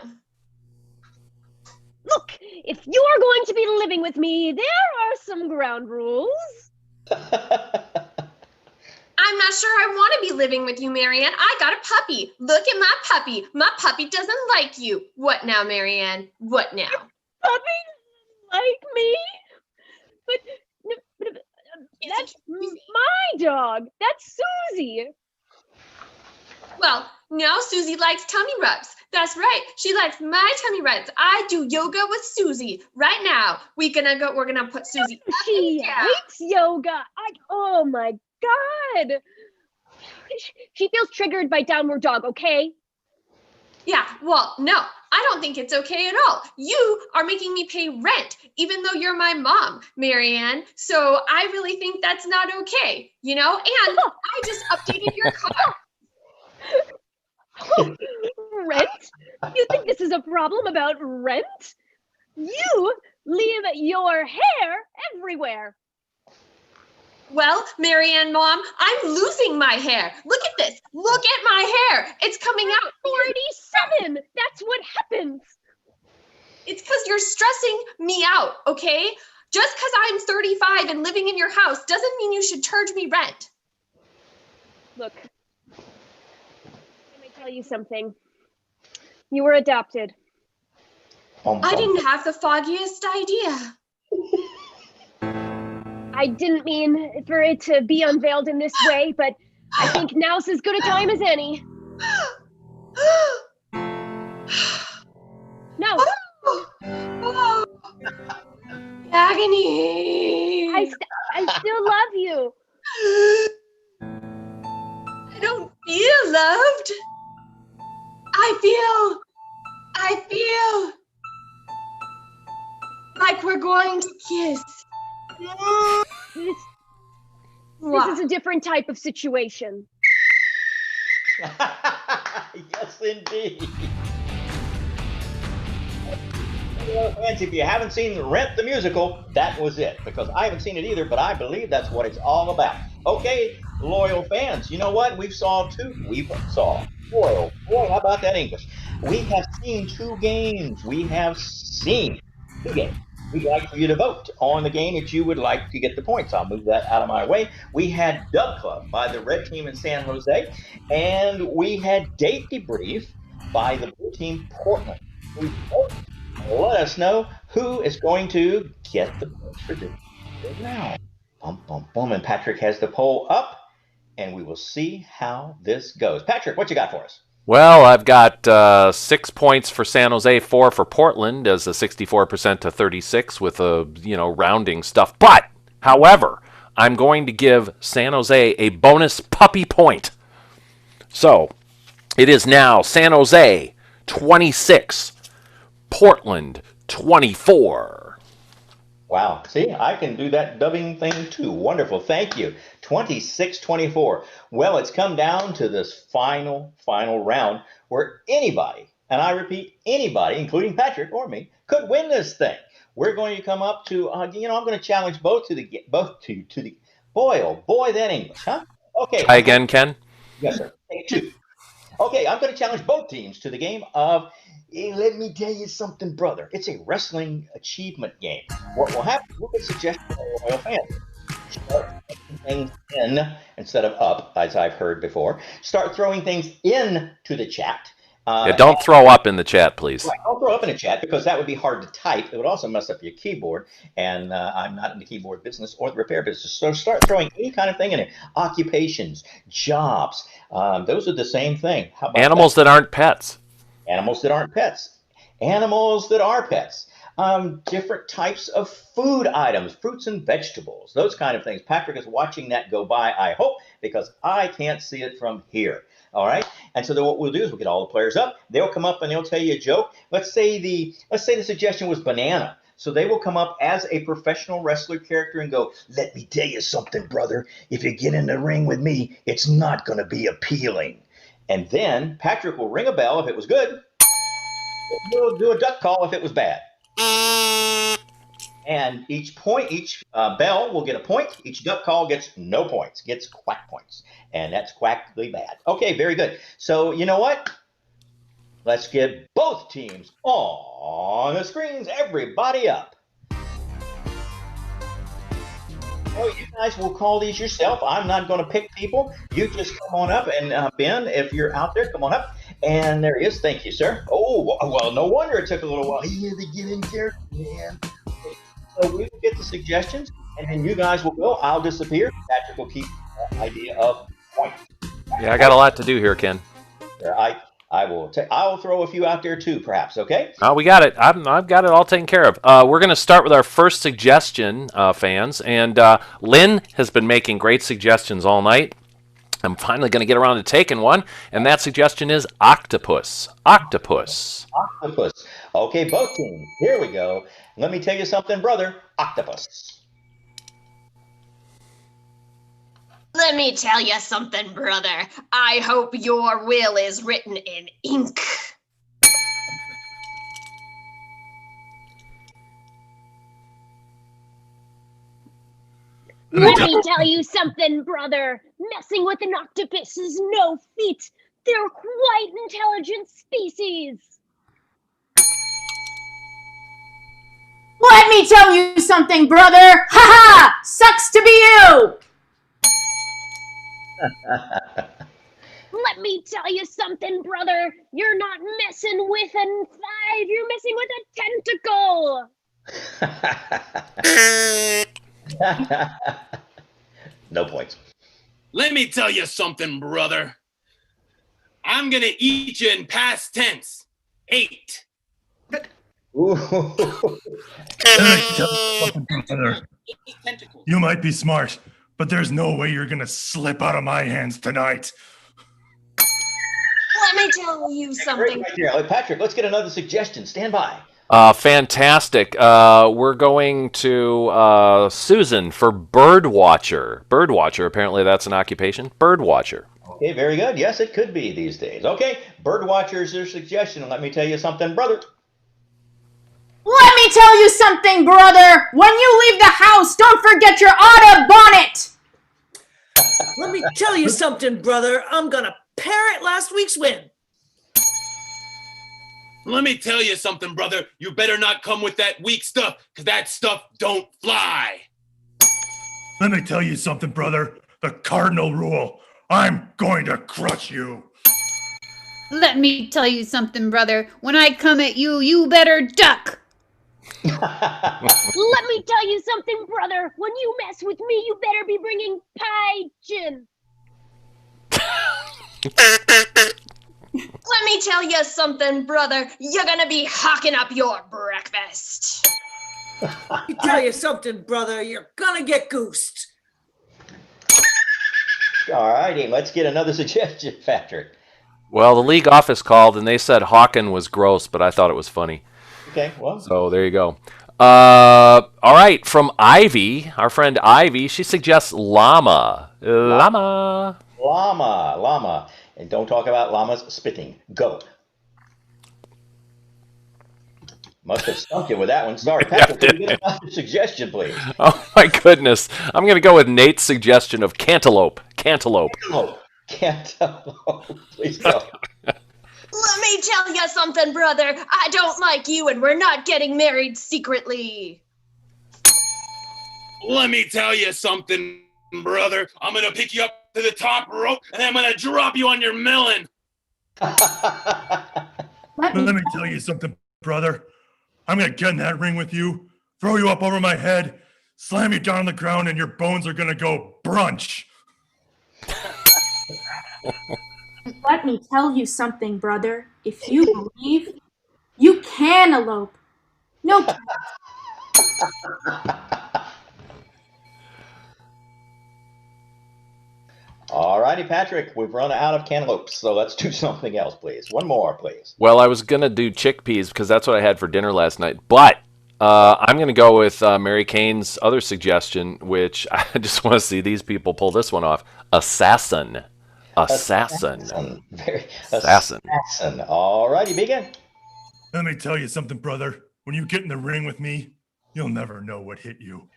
Look, if you are going to be living with me, there are some ground rules. I'm not sure I want to be living with you, Marianne. I got a puppy. Look at my puppy. My puppy doesn't like you. What now, Marianne? What now? Puppy doesn't like me? But that's my dog. That's Susie. Well, now Susie likes tummy rubs. That's right. She likes my tummy rubs. I do yoga with Susie right now. We're gonna put Susie up She and down. hates yoga. Oh my God. She feels triggered by downward dog, okay? Yeah, well, no, I don't think it's okay at all. You are making me pay rent, even though you're my mom, Marianne. So I really think that's not okay, And I just updated your car. Rent? You think this is a problem about rent? You leave your hair everywhere. Well, Marianne, Mom, I'm losing my hair. Look at this. Look at my hair. It's coming out. 47. That's what happens. It's because you're stressing me out, okay? Just because I'm 35 and living in your house doesn't mean you should charge me rent. Look, let me tell you something. You were adopted. I didn't have the foggiest idea. I didn't mean for it to be unveiled in this way, but I think now's as good a time as any. No. Oh. Agony. I still love you. I don't feel loved. I feel like we're going to kiss. This is a different type of situation. Yes, indeed. Well, fans, if you haven't seen Rent the Musical, that was it. Because I haven't seen it either, but I believe that's what it's all about. Okay, loyal fans, you know what? Boy, how about that English? We have seen 2 games. We'd like for you to vote on the game that you would like to get the points. I'll move that out of my way. We had Dub Club by the Red Team in San Jose, and we had Date Debrief by the Blue Team Portland. Let us know who is going to get the points for this round. Bum, bum, bum. And Patrick has the poll up, and we will see how this goes. Patrick, what you got for us? Well, I've got 6 points for San Jose, 4 for Portland as a 64% to 36 with a, rounding stuff. But, however, I'm going to give San Jose a bonus puppy point. So, it is now San Jose 26, Portland 24. Wow. See, I can do that dubbing thing too. Wonderful. Thank you. 26-24. Well, it's come down to this final round where anybody, and I repeat, anybody, including Patrick or me, could win this thing. We're going to come up to, I'm going to challenge both to the, boy, oh boy, that English, huh? Okay. Try again, Ken. Yes, sir. Take 2. Okay, I'm going to challenge both teams to the game of, let me tell you something, brother. It's a wrestling achievement game. What will happen, we'll get suggestions from our loyal fans. Start throwing things in instead of up, as I've heard before. Start throwing things in to the chat. Don't throw up in the chat, please. Right, don't throw up in the chat because that would be hard to type. It would also mess up your keyboard, and I'm not in the keyboard business or the repair business. So start throwing any kind of thing in it. Occupations, jobs, those are the same thing. How about Animals that aren't pets. Animals that aren't pets. Animals that are pets. Different types of food items, fruits and vegetables, those kind of things. Patrick is watching that go by, I hope, because I can't see it from here. All right. And so then what we'll do is we'll get all the players up. They'll come up and they'll tell you a joke. Let's say the suggestion was banana. So they will come up as a professional wrestler character and go, let me tell you something, brother. If you get in the ring with me, it's not going to be appealing. And then Patrick will ring a bell if it was good. We'll do a duck call if it was bad. And each bell will get a point. Each duck call gets no points, gets quack points. And that's quackly bad. Okay, very good. So you know what? Let's get both teams on the screens. Everybody up. Oh, you guys will call these yourself. I'm not going to pick people. You just come on up. And Ben, if you're out there, come on up. And there he is. Thank you, sir. Oh, well, no wonder it took a little while. He had to get in character, man. So we will get the suggestions, and then you guys will go. I'll disappear. Patrick will keep the idea of point. Yeah, I got a lot to do here, Ken. I will throw a few out there too, perhaps. Okay. Oh, we got it. I've got it all taken care of. We're going to start with our first suggestion, fans, and Lynn has been making great suggestions all night. I'm finally going to get around to taking one, and that suggestion is octopus. Octopus. Octopus. Okay, both teams. Here we go. Let me tell you something, brother. Octopus. Let me tell you something, brother. I hope your will is written in ink. Let me tell you something, brother. Messing with an octopus is no feat. They're quite intelligent species. Let me tell you something, brother. Ha ha! Sucks to be you. Let me tell you something, brother. You're not messing with a 5. You're messing with a tentacle. No points. Let me tell you something, brother. I'm gonna eat you in past tense. 8. You might be smart, but there's no way you're gonna slip out of my hands tonight. Let me tell you something. Right here. Patrick, let's get another suggestion. Stand by. Fantastic. We're going to Susan for birdwatcher. Birdwatcher, apparently that's an occupation. Birdwatcher. Okay, very good. Yes, it could be these days. Okay, birdwatcher is your suggestion. Let me tell you something, brother. Let me tell you something, brother. When you leave the house, don't forget your auto bonnet. Let me tell you something, brother. I'm gonna parrot last week's win. Let me tell you something, brother. You better not come with that weak stuff, because that stuff don't fly. Let me tell you something, brother. The cardinal rule. I'm going to crush you. Let me tell you something, brother. When I come at you, you better duck. Let me tell you something, brother. When you mess with me, you better be bringing pie gin. Let me tell you something, brother. You're gonna be hawking up your breakfast. Let me tell you something, brother. You're gonna get goosed. All righty, let's get another suggestion, Patrick. Well, the league office called and they said Hawking was gross, but I thought it was funny. Okay, well. So there you go. All right, from Ivy, our friend Ivy, she suggests llama. Llama. Llama. And don't talk about llamas spitting. Go. Must have stumped you with that one. Sorry, Patrick, can you get another suggestion, please? Oh, my goodness. I'm going to go with Nate's suggestion of cantaloupe. Cantaloupe. Cantaloupe. Please go. Let me tell you something, brother. I don't like you, and we're not getting married secretly. Let me tell you something, brother. I'm gonna pick you up to the top rope, and I'm gonna drop you on your melon. Let Let me me tell you something, brother. I'm gonna get in that ring with you, throw you up over my head, slam you down on the ground, and your bones are gonna go brunch. Let me tell you something, brother. If you believe, you can elope. No. All righty, Patrick, we've run out of cantaloupes, so let's do something else, please. One more, please. Well, I was going to do chickpeas because that's what I had for dinner last night. But I'm going to go with Mary Kane's other suggestion, which I just want to see these people pull this one off. Assassin. Assassin. Assassin. All righty, begin. Let me tell you something, brother. When you get in the ring with me, you'll never know what hit you.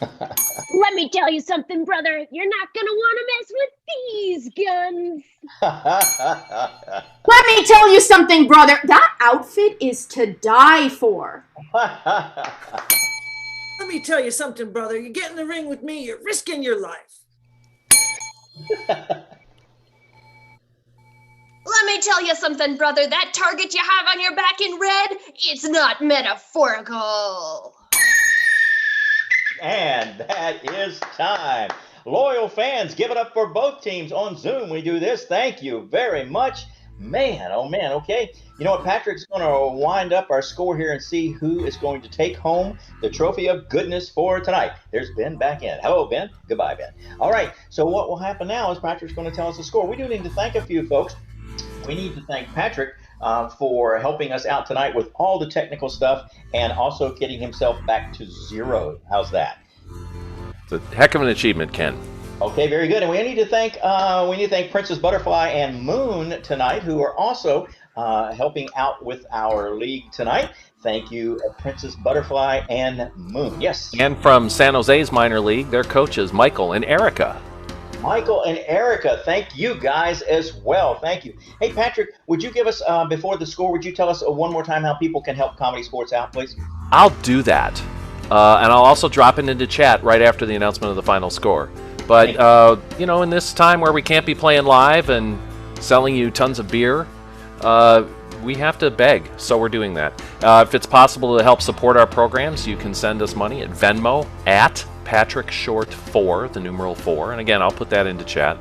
Let me tell you something, brother. You're not gonna want to mess with these guns. Let me tell you something, brother. That outfit is to die for. Let me tell you something, brother. You get in the ring with me, you're risking your life. Let me tell you something, brother. That target you have on your back in red, it's not metaphorical. And that is time. Loyal fans, give it up for both teams on Zoom. We do this. Thank you very much. Man, oh man, okay. You know what? Patrick's going to wind up our score here and see who is going to take home the trophy of goodness for tonight. There's Ben back in. Hello, Ben. Goodbye, Ben. All right, so what will happen now is Patrick's going to tell us the score. We do need to thank a few folks. We need to thank Patrick for helping us out tonight with all the technical stuff and also getting himself back to zero. How's that? It's a heck of an achievement, Ken. Okay, very good. And we need to thank Princess Butterfly and Moon tonight, who are also helping out with our league tonight. Thank you, Princess Butterfly and Moon. Yes. And from San Jose's minor league, their coaches, Michael and Erica. Michael and Erica, thank you guys as well. Thank you. Hey, Patrick, would you give us, before the score, would you tell us one more time how people can help Comedy Sports out, please? I'll do that. And I'll also drop it into chat right after the announcement of the final score. But, you know, in this time where we can't be playing live and selling you tons of beer, we have to beg, so we're doing that. If it's possible to help support our programs, you can send us money at Venmo at Patrick Short 4, the numeral 4, and again, I'll put that into chat,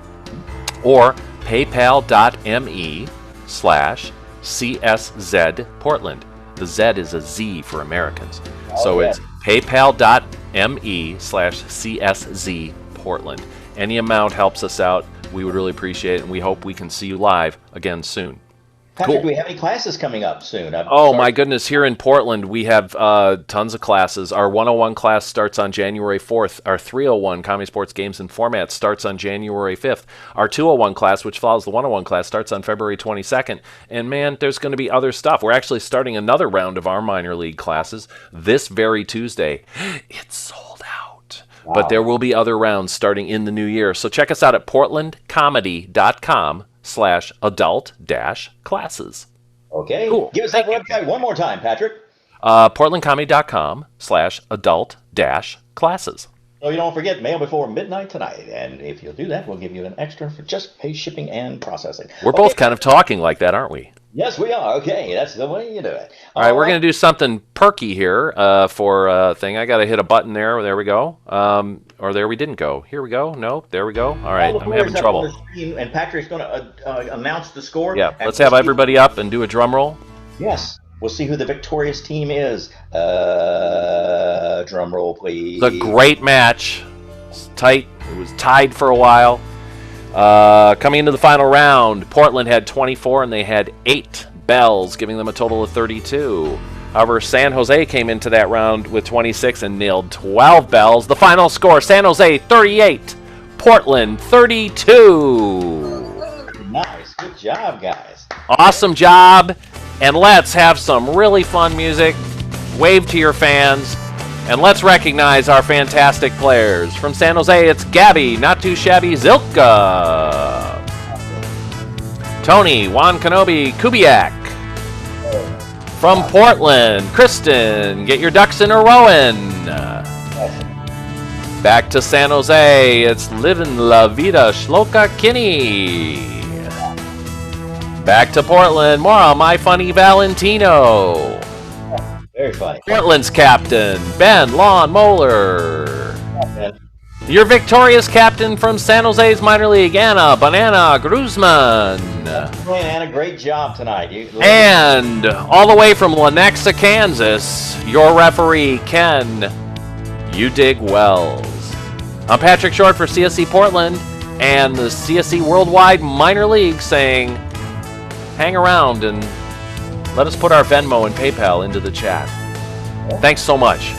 or paypal.me/CSZ Portland. The Z is a Z for Americans. So it's paypal.me/CSZ Portland. Any amount helps us out. We would really appreciate it, and we hope we can see you live again soon. Patrick, Cool. do we have any classes coming up soon? Oh, my goodness. Here in Portland, we have tons of classes. Our 101 class starts on January 4th. Our 301 Comedy Sports Games and Formats starts on January 5th. Our 201 class, which follows the 101 class, starts on February 22nd. And, man, there's going to be other stuff. We're actually starting another round of our minor league classes this very Tuesday. It's sold out. Wow. But there will be other rounds starting in the new year. So check us out at portlandcomedy.com/adult-classes. Okay. Cool. Give us that website one more time, Patrick. portlandcomedy.com/adult-classes. So you don't forget, mail before midnight tonight. And if you'll do that, we'll give you an extra for just pay shipping and processing. We're both kind of talking like that, aren't we? Yes, we are. Okay, that's the way you do it. All right, we're going to do something perky here for thing. I got to hit a button there. There we go. Or there we didn't go. Here we go. No, there we go. All right, I'm having trouble. And Patrick's going to announce the score. Yeah, let's have everybody up and do a drum roll. Yes, we'll see who the victorious team is. Drum roll, please. The great match. It's tight. It was tied for a while. Coming into the final round, Portland had 24 and they had 8 bells, giving them a total of 32. However, San Jose came into that round with 26 and nailed 12 bells. The final score, San Jose 38, Portland 32. Nice. Good job, guys. Awesome job. And let's have some really fun music. Wave to your fans. And let's recognize our fantastic players. From San Jose, it's Gabby, Not Too Shabby, Zilka. Tony, Juan Kenobi, Kubiak. From Portland, Kristen, get your ducks in a rowing. Back to San Jose, it's Livin' La Vida, Shloka Kinney. Back to Portland, more on My Funny Valentino. Very funny. Portland's captain, Ben Lon Moeller. Your victorious captain from San Jose's minor league, Anna Banana Gruzman. Anna, great job tonight. And all the way from Lenexa, Kansas, your referee, Ken You Dig Wells. I'm Patrick Short for CSC Portland and the CSC Worldwide Minor League saying, hang around and let us put our Venmo and PayPal into the chat. Thanks so much.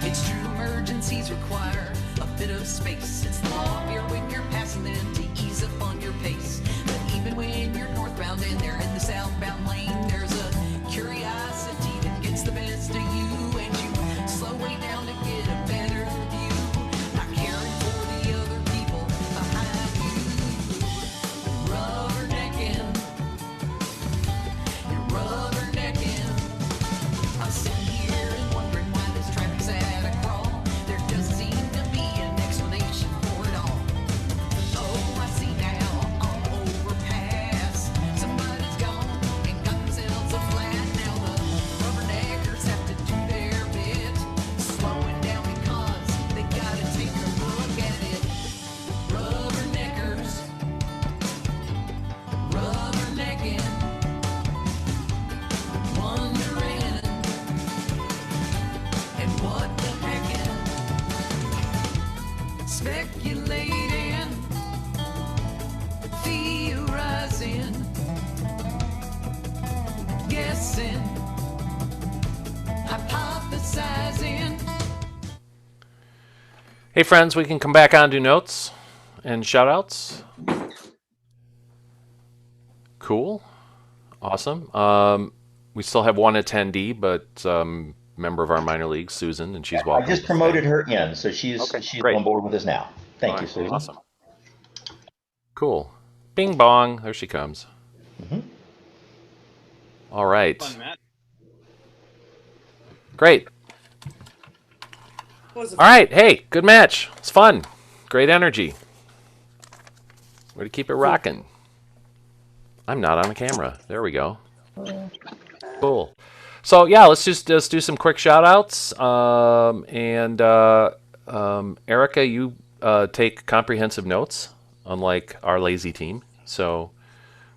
It's true, emergencies require a bit of space. It's the law here when you're passing them to ease up on your pace. But even when you're northbound and they're in the southbound lane, there's a curiosity that gets the best of you, and you slow way down to get a better view, not caring for the other people behind you. Rubbernecking, you're rubbernecking. I'm sitting here and wondering why this traffic's at a crawl. There doesn't seem to be an explanation for it all. Oh, I see now on the overpass, somebody's gone and got themselves a flat. Now the rubberneckers have to do their bit, slowing down because they gotta take a look at it. Rubberneckers, rubbernecking, wondering, and what the heckin', speculating, theorizing, guessing, hypothesizing. Hey friends, we can come back on to notes and shout outs. Cool. Awesome. We still have one attendee, but member of our minor league, Susan, and she's welcome. I just promoted her in, so she's great. on board with us now. Thank All you, right, Susan. Awesome. Cool. Bing bong. There she comes. All right. Fun, Matt. Great. Was it All right. Hey, good match. It's fun. Great energy. Way to keep it rocking. I'm not on the camera. There we go. Cool. So yeah, let's just do some quick shout outs. Erica, you take comprehensive notes, unlike our lazy team. So,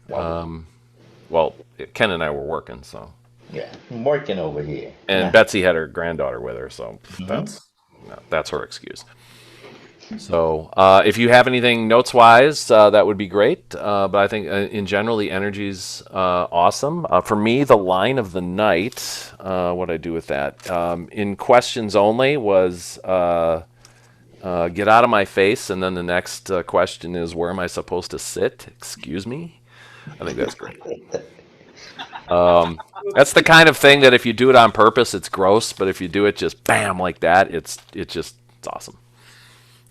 well, Ken and I were working, so. Yeah, I'm working over here. And Betsy had her granddaughter with her, so that's her excuse. So if you have anything notes-wise, that would be great. But I think in general, the energy's awesome. For me, the line of the night, what did I do with that? In questions only was Get out of my face. And then the next question is, where am I supposed to sit? Excuse me. I think that's great. That's the kind of thing that if you do it on purpose, it's gross. But if you do it just bam like that, it's awesome.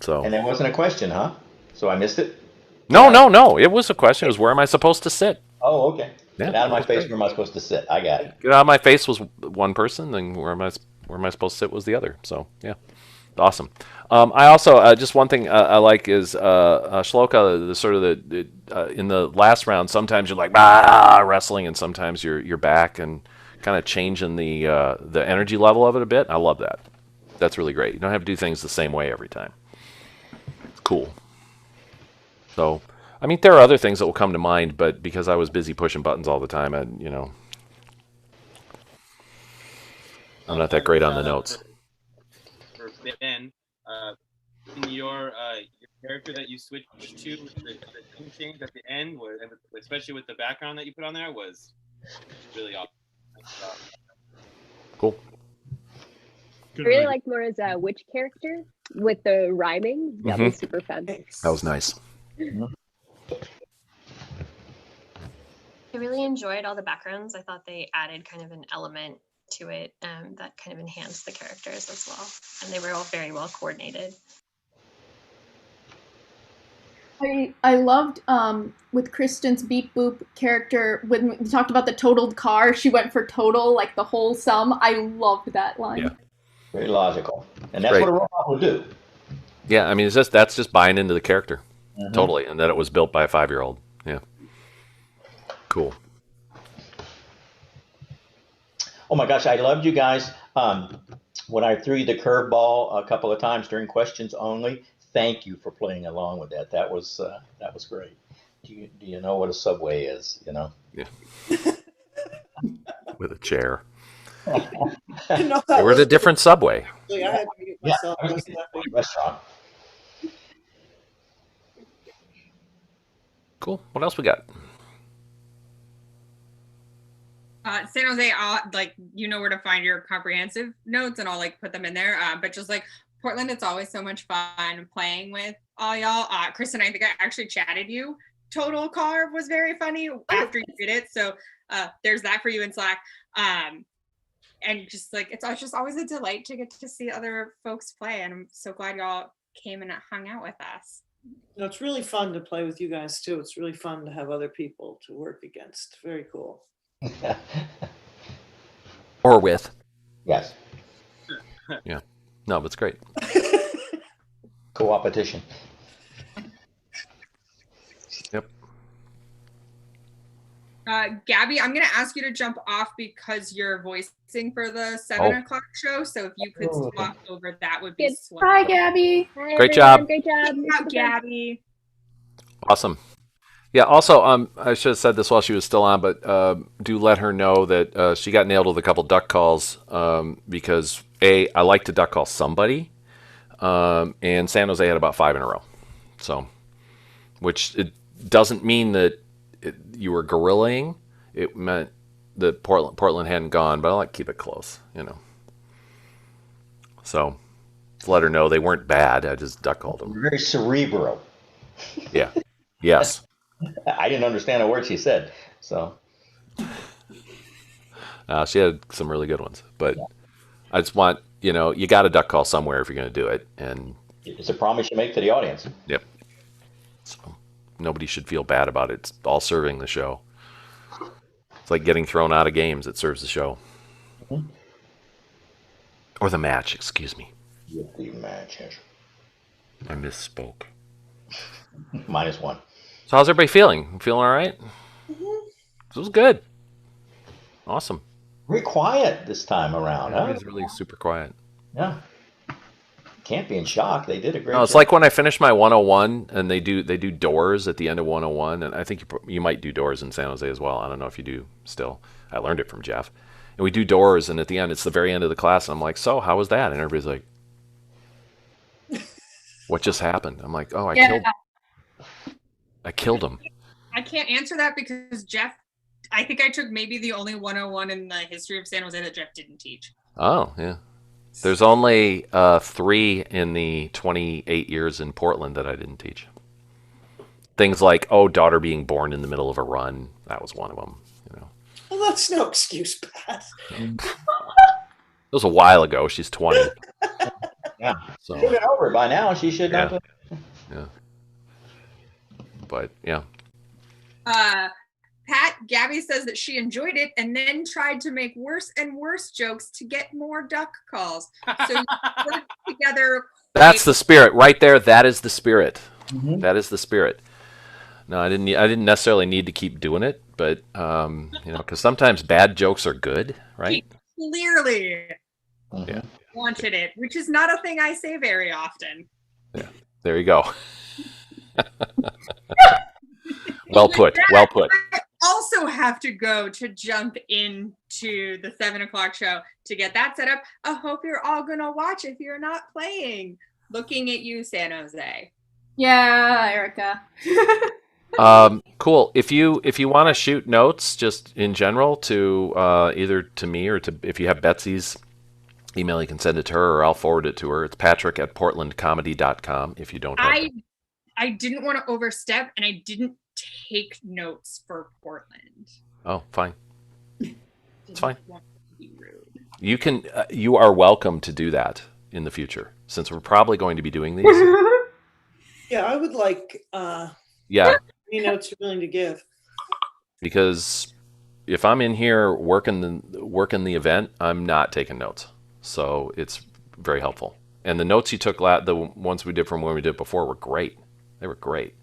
So. And there wasn't a question, huh? So I missed it? No. It was a question. It was, where am I supposed to sit? Oh, okay. Yeah, Get out of my that was face. great. Where am I supposed to sit? I got it. Get out of my face was one person, then where am I supposed to sit was the other. So yeah, awesome. I also just one thing I like is Shloka. The sort of the in the last round, sometimes you're like wrestling, and sometimes you're back and kind of changing the energy level of it a bit. I love that. That's really great. You don't have to do things the same way every time. Cool. So, I mean, there are other things that will come to mind, but because I was busy pushing buttons all the time, I'm not that great on the notes. For Ben, in your character that you switched to, the theme change at the end, especially with the background that you put on there, was really awesome. Cool. I really liked Laura's witch character with the rhyming. That was super fun. That was nice. I really enjoyed all the backgrounds. I thought they added kind of an element to it that kind of enhanced the characters as well. And they were all very well coordinated. I loved with Kristen's Beep Boop character, when we talked about the totaled car, she went for total, like the whole sum. I loved that line. Yeah. Very logical. And that's Great. what a robot will do. Yeah, I mean, that's just buying into the character. Totally. And that it was built by a 5-year-old. Yeah. Cool. Oh my gosh, I loved you guys. When I threw you the curveball a couple of times during questions only, thank you for playing along with that. That was great. Do you know what a subway is? Yeah. With a chair. No, They were at a different subway. I had to mute myself. I was laughing. Restaurant. Cool. What else we got? San Jose, you know where to find your comprehensive notes, and I'll put them in there. But just Portland, it's always so much fun playing with all y'all. Kristen, I think I actually chatted you. Total Car was very funny after you did it. So there's that for you in Slack. And just it's just always a delight to get to see other folks play. And I'm so glad y'all came and hung out with us. It's really fun to play with you guys too. It's really fun to have other people to work against. Very cool. Or with. Yes. Yeah. No, but it's great. Co-opetition. Yep. Gabby, I'm going to ask you to jump off because you're voicing for the 7 o'clock show. So if you could swap over, that would be swell. Bye, Gabby. Hi, Great everyone. job. Great job. Good job, Gabby. Awesome. Yeah, also, I should have said this while she was still on, but do let her know that she got nailed with a couple duck calls because, A, I like to duck call somebody, and San Jose had about 5 in a row. So, which it doesn't mean that you were gorillaing. It meant that Portland hadn't gone, but I like to keep it close, So, let her know they weren't bad. I just duck called them. Very cerebral. Yeah. Yes. I didn't understand a word she said. So she had some really good ones, but I just want, you got to duck call somewhere if you're going to do it. And it's a promise you make to the audience. Yep. So nobody should feel bad about it. It's all serving the show. It's like getting thrown out of games. It serves the show. Mm-hmm. Or the match, excuse me. The match, yes. I misspoke. -1. So how's everybody feeling? Feeling all right? It was good. Awesome. Very quiet this time around, huh? Everybody's really super quiet. Yeah. Can't be in shock. They did a great No, it's job. like when I finish my 101 and they do doors at the end of 101, and I think you might do doors in San Jose as well. I don't know if you do still. I learned it from Jeff. And we do doors, and at the end, it's the very end of the class, and I'm like, so how was that? And everybody's like, what just happened? I'm like, oh, I killed him. I can't answer that because Jeff, I think I took maybe the only 101 in the history of San Jose that Jeff didn't teach. Oh, yeah. There's only 3 in the 28 years in Portland that I didn't teach. Things like, daughter being born in the middle of a run. That was one of them. Well, that's no excuse, Pat. It was a while ago. She's 20. Yeah. So She'll get over it by now. She should not. yeah. But yeah. Pat, Gabby says that she enjoyed it and then tried to make worse and worse jokes to get more duck calls. So you worked together. That's the spirit right there. That is the spirit. Mhm. That is the spirit. No, I didn't necessarily need to keep doing it, but because sometimes bad jokes are good, right? He clearly Yeah. wanted it, which is not a thing I say very often. Yeah. There you go. Well put. Well put. I also have to go to jump into the 7:00 show to get that set up. I hope you're all gonna watch if you're not playing. Looking at you, San Jose. Yeah, Erica. Cool. If you want to shoot notes, just in general, to either to me or to, if you have Betsy's email, you can send it to her, or I'll forward it to her. It's patrick@portlandcomedy.com. If you don't have I didn't want to overstep, and I didn't take notes for Portland. Oh, fine. It's fine. Didn't want to be rude. You can. You are welcome to do that in the future, since we're probably going to be doing these. Yeah, I would like Yeah, any notes you're willing to give. because if I'm in here working the event, I'm not taking notes, so it's very helpful. And the notes you took, the ones we did from when we did before, were great. They were great.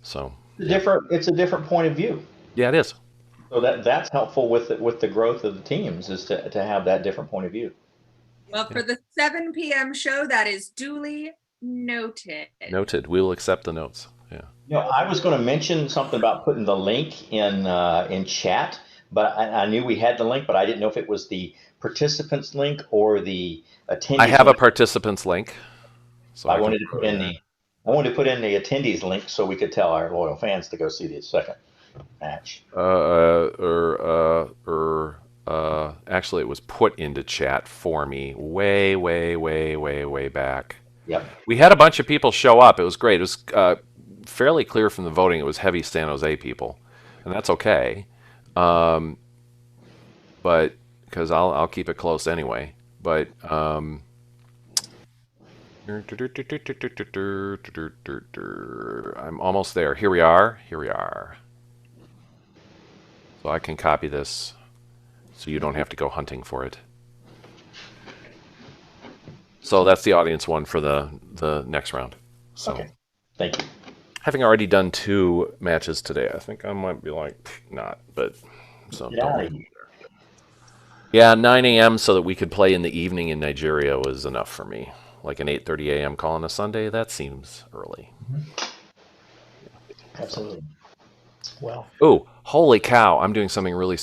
So It's a different point of view. yeah, it is. So that's helpful with the growth of the teams, is to have that different point of view. Well, for the 7 p.m. show, that is duly noted. Noted. We will accept the notes. Yeah. I was going to mention something about putting the link in chat, but I knew we had the link, but I didn't know if it was the participants link or the attendees. I have link. a participants link. So I wanted to put in the attendees link so we could tell our loyal fans to go see the second match. Actually, it was put into chat for me way back. Yep. We had a bunch of people show up. It was great. It was fairly clear from the voting. It was heavy San Jose people, and that's okay. But because I'll keep it close anyway. But I'm almost there. Here we are. So I can copy this, so you don't have to go hunting for it. So that's the audience one for the next round. So, Okay. Thank you. having already done 2 matches today, I think I might be not, but so. Get out of here. Yeah, 9 a.m. so that we could play in the evening in Nigeria was enough for me. Like an 8:30 a.m. call on a Sunday, that seems early. Absolutely. Well. Ooh, holy cow! I'm doing something really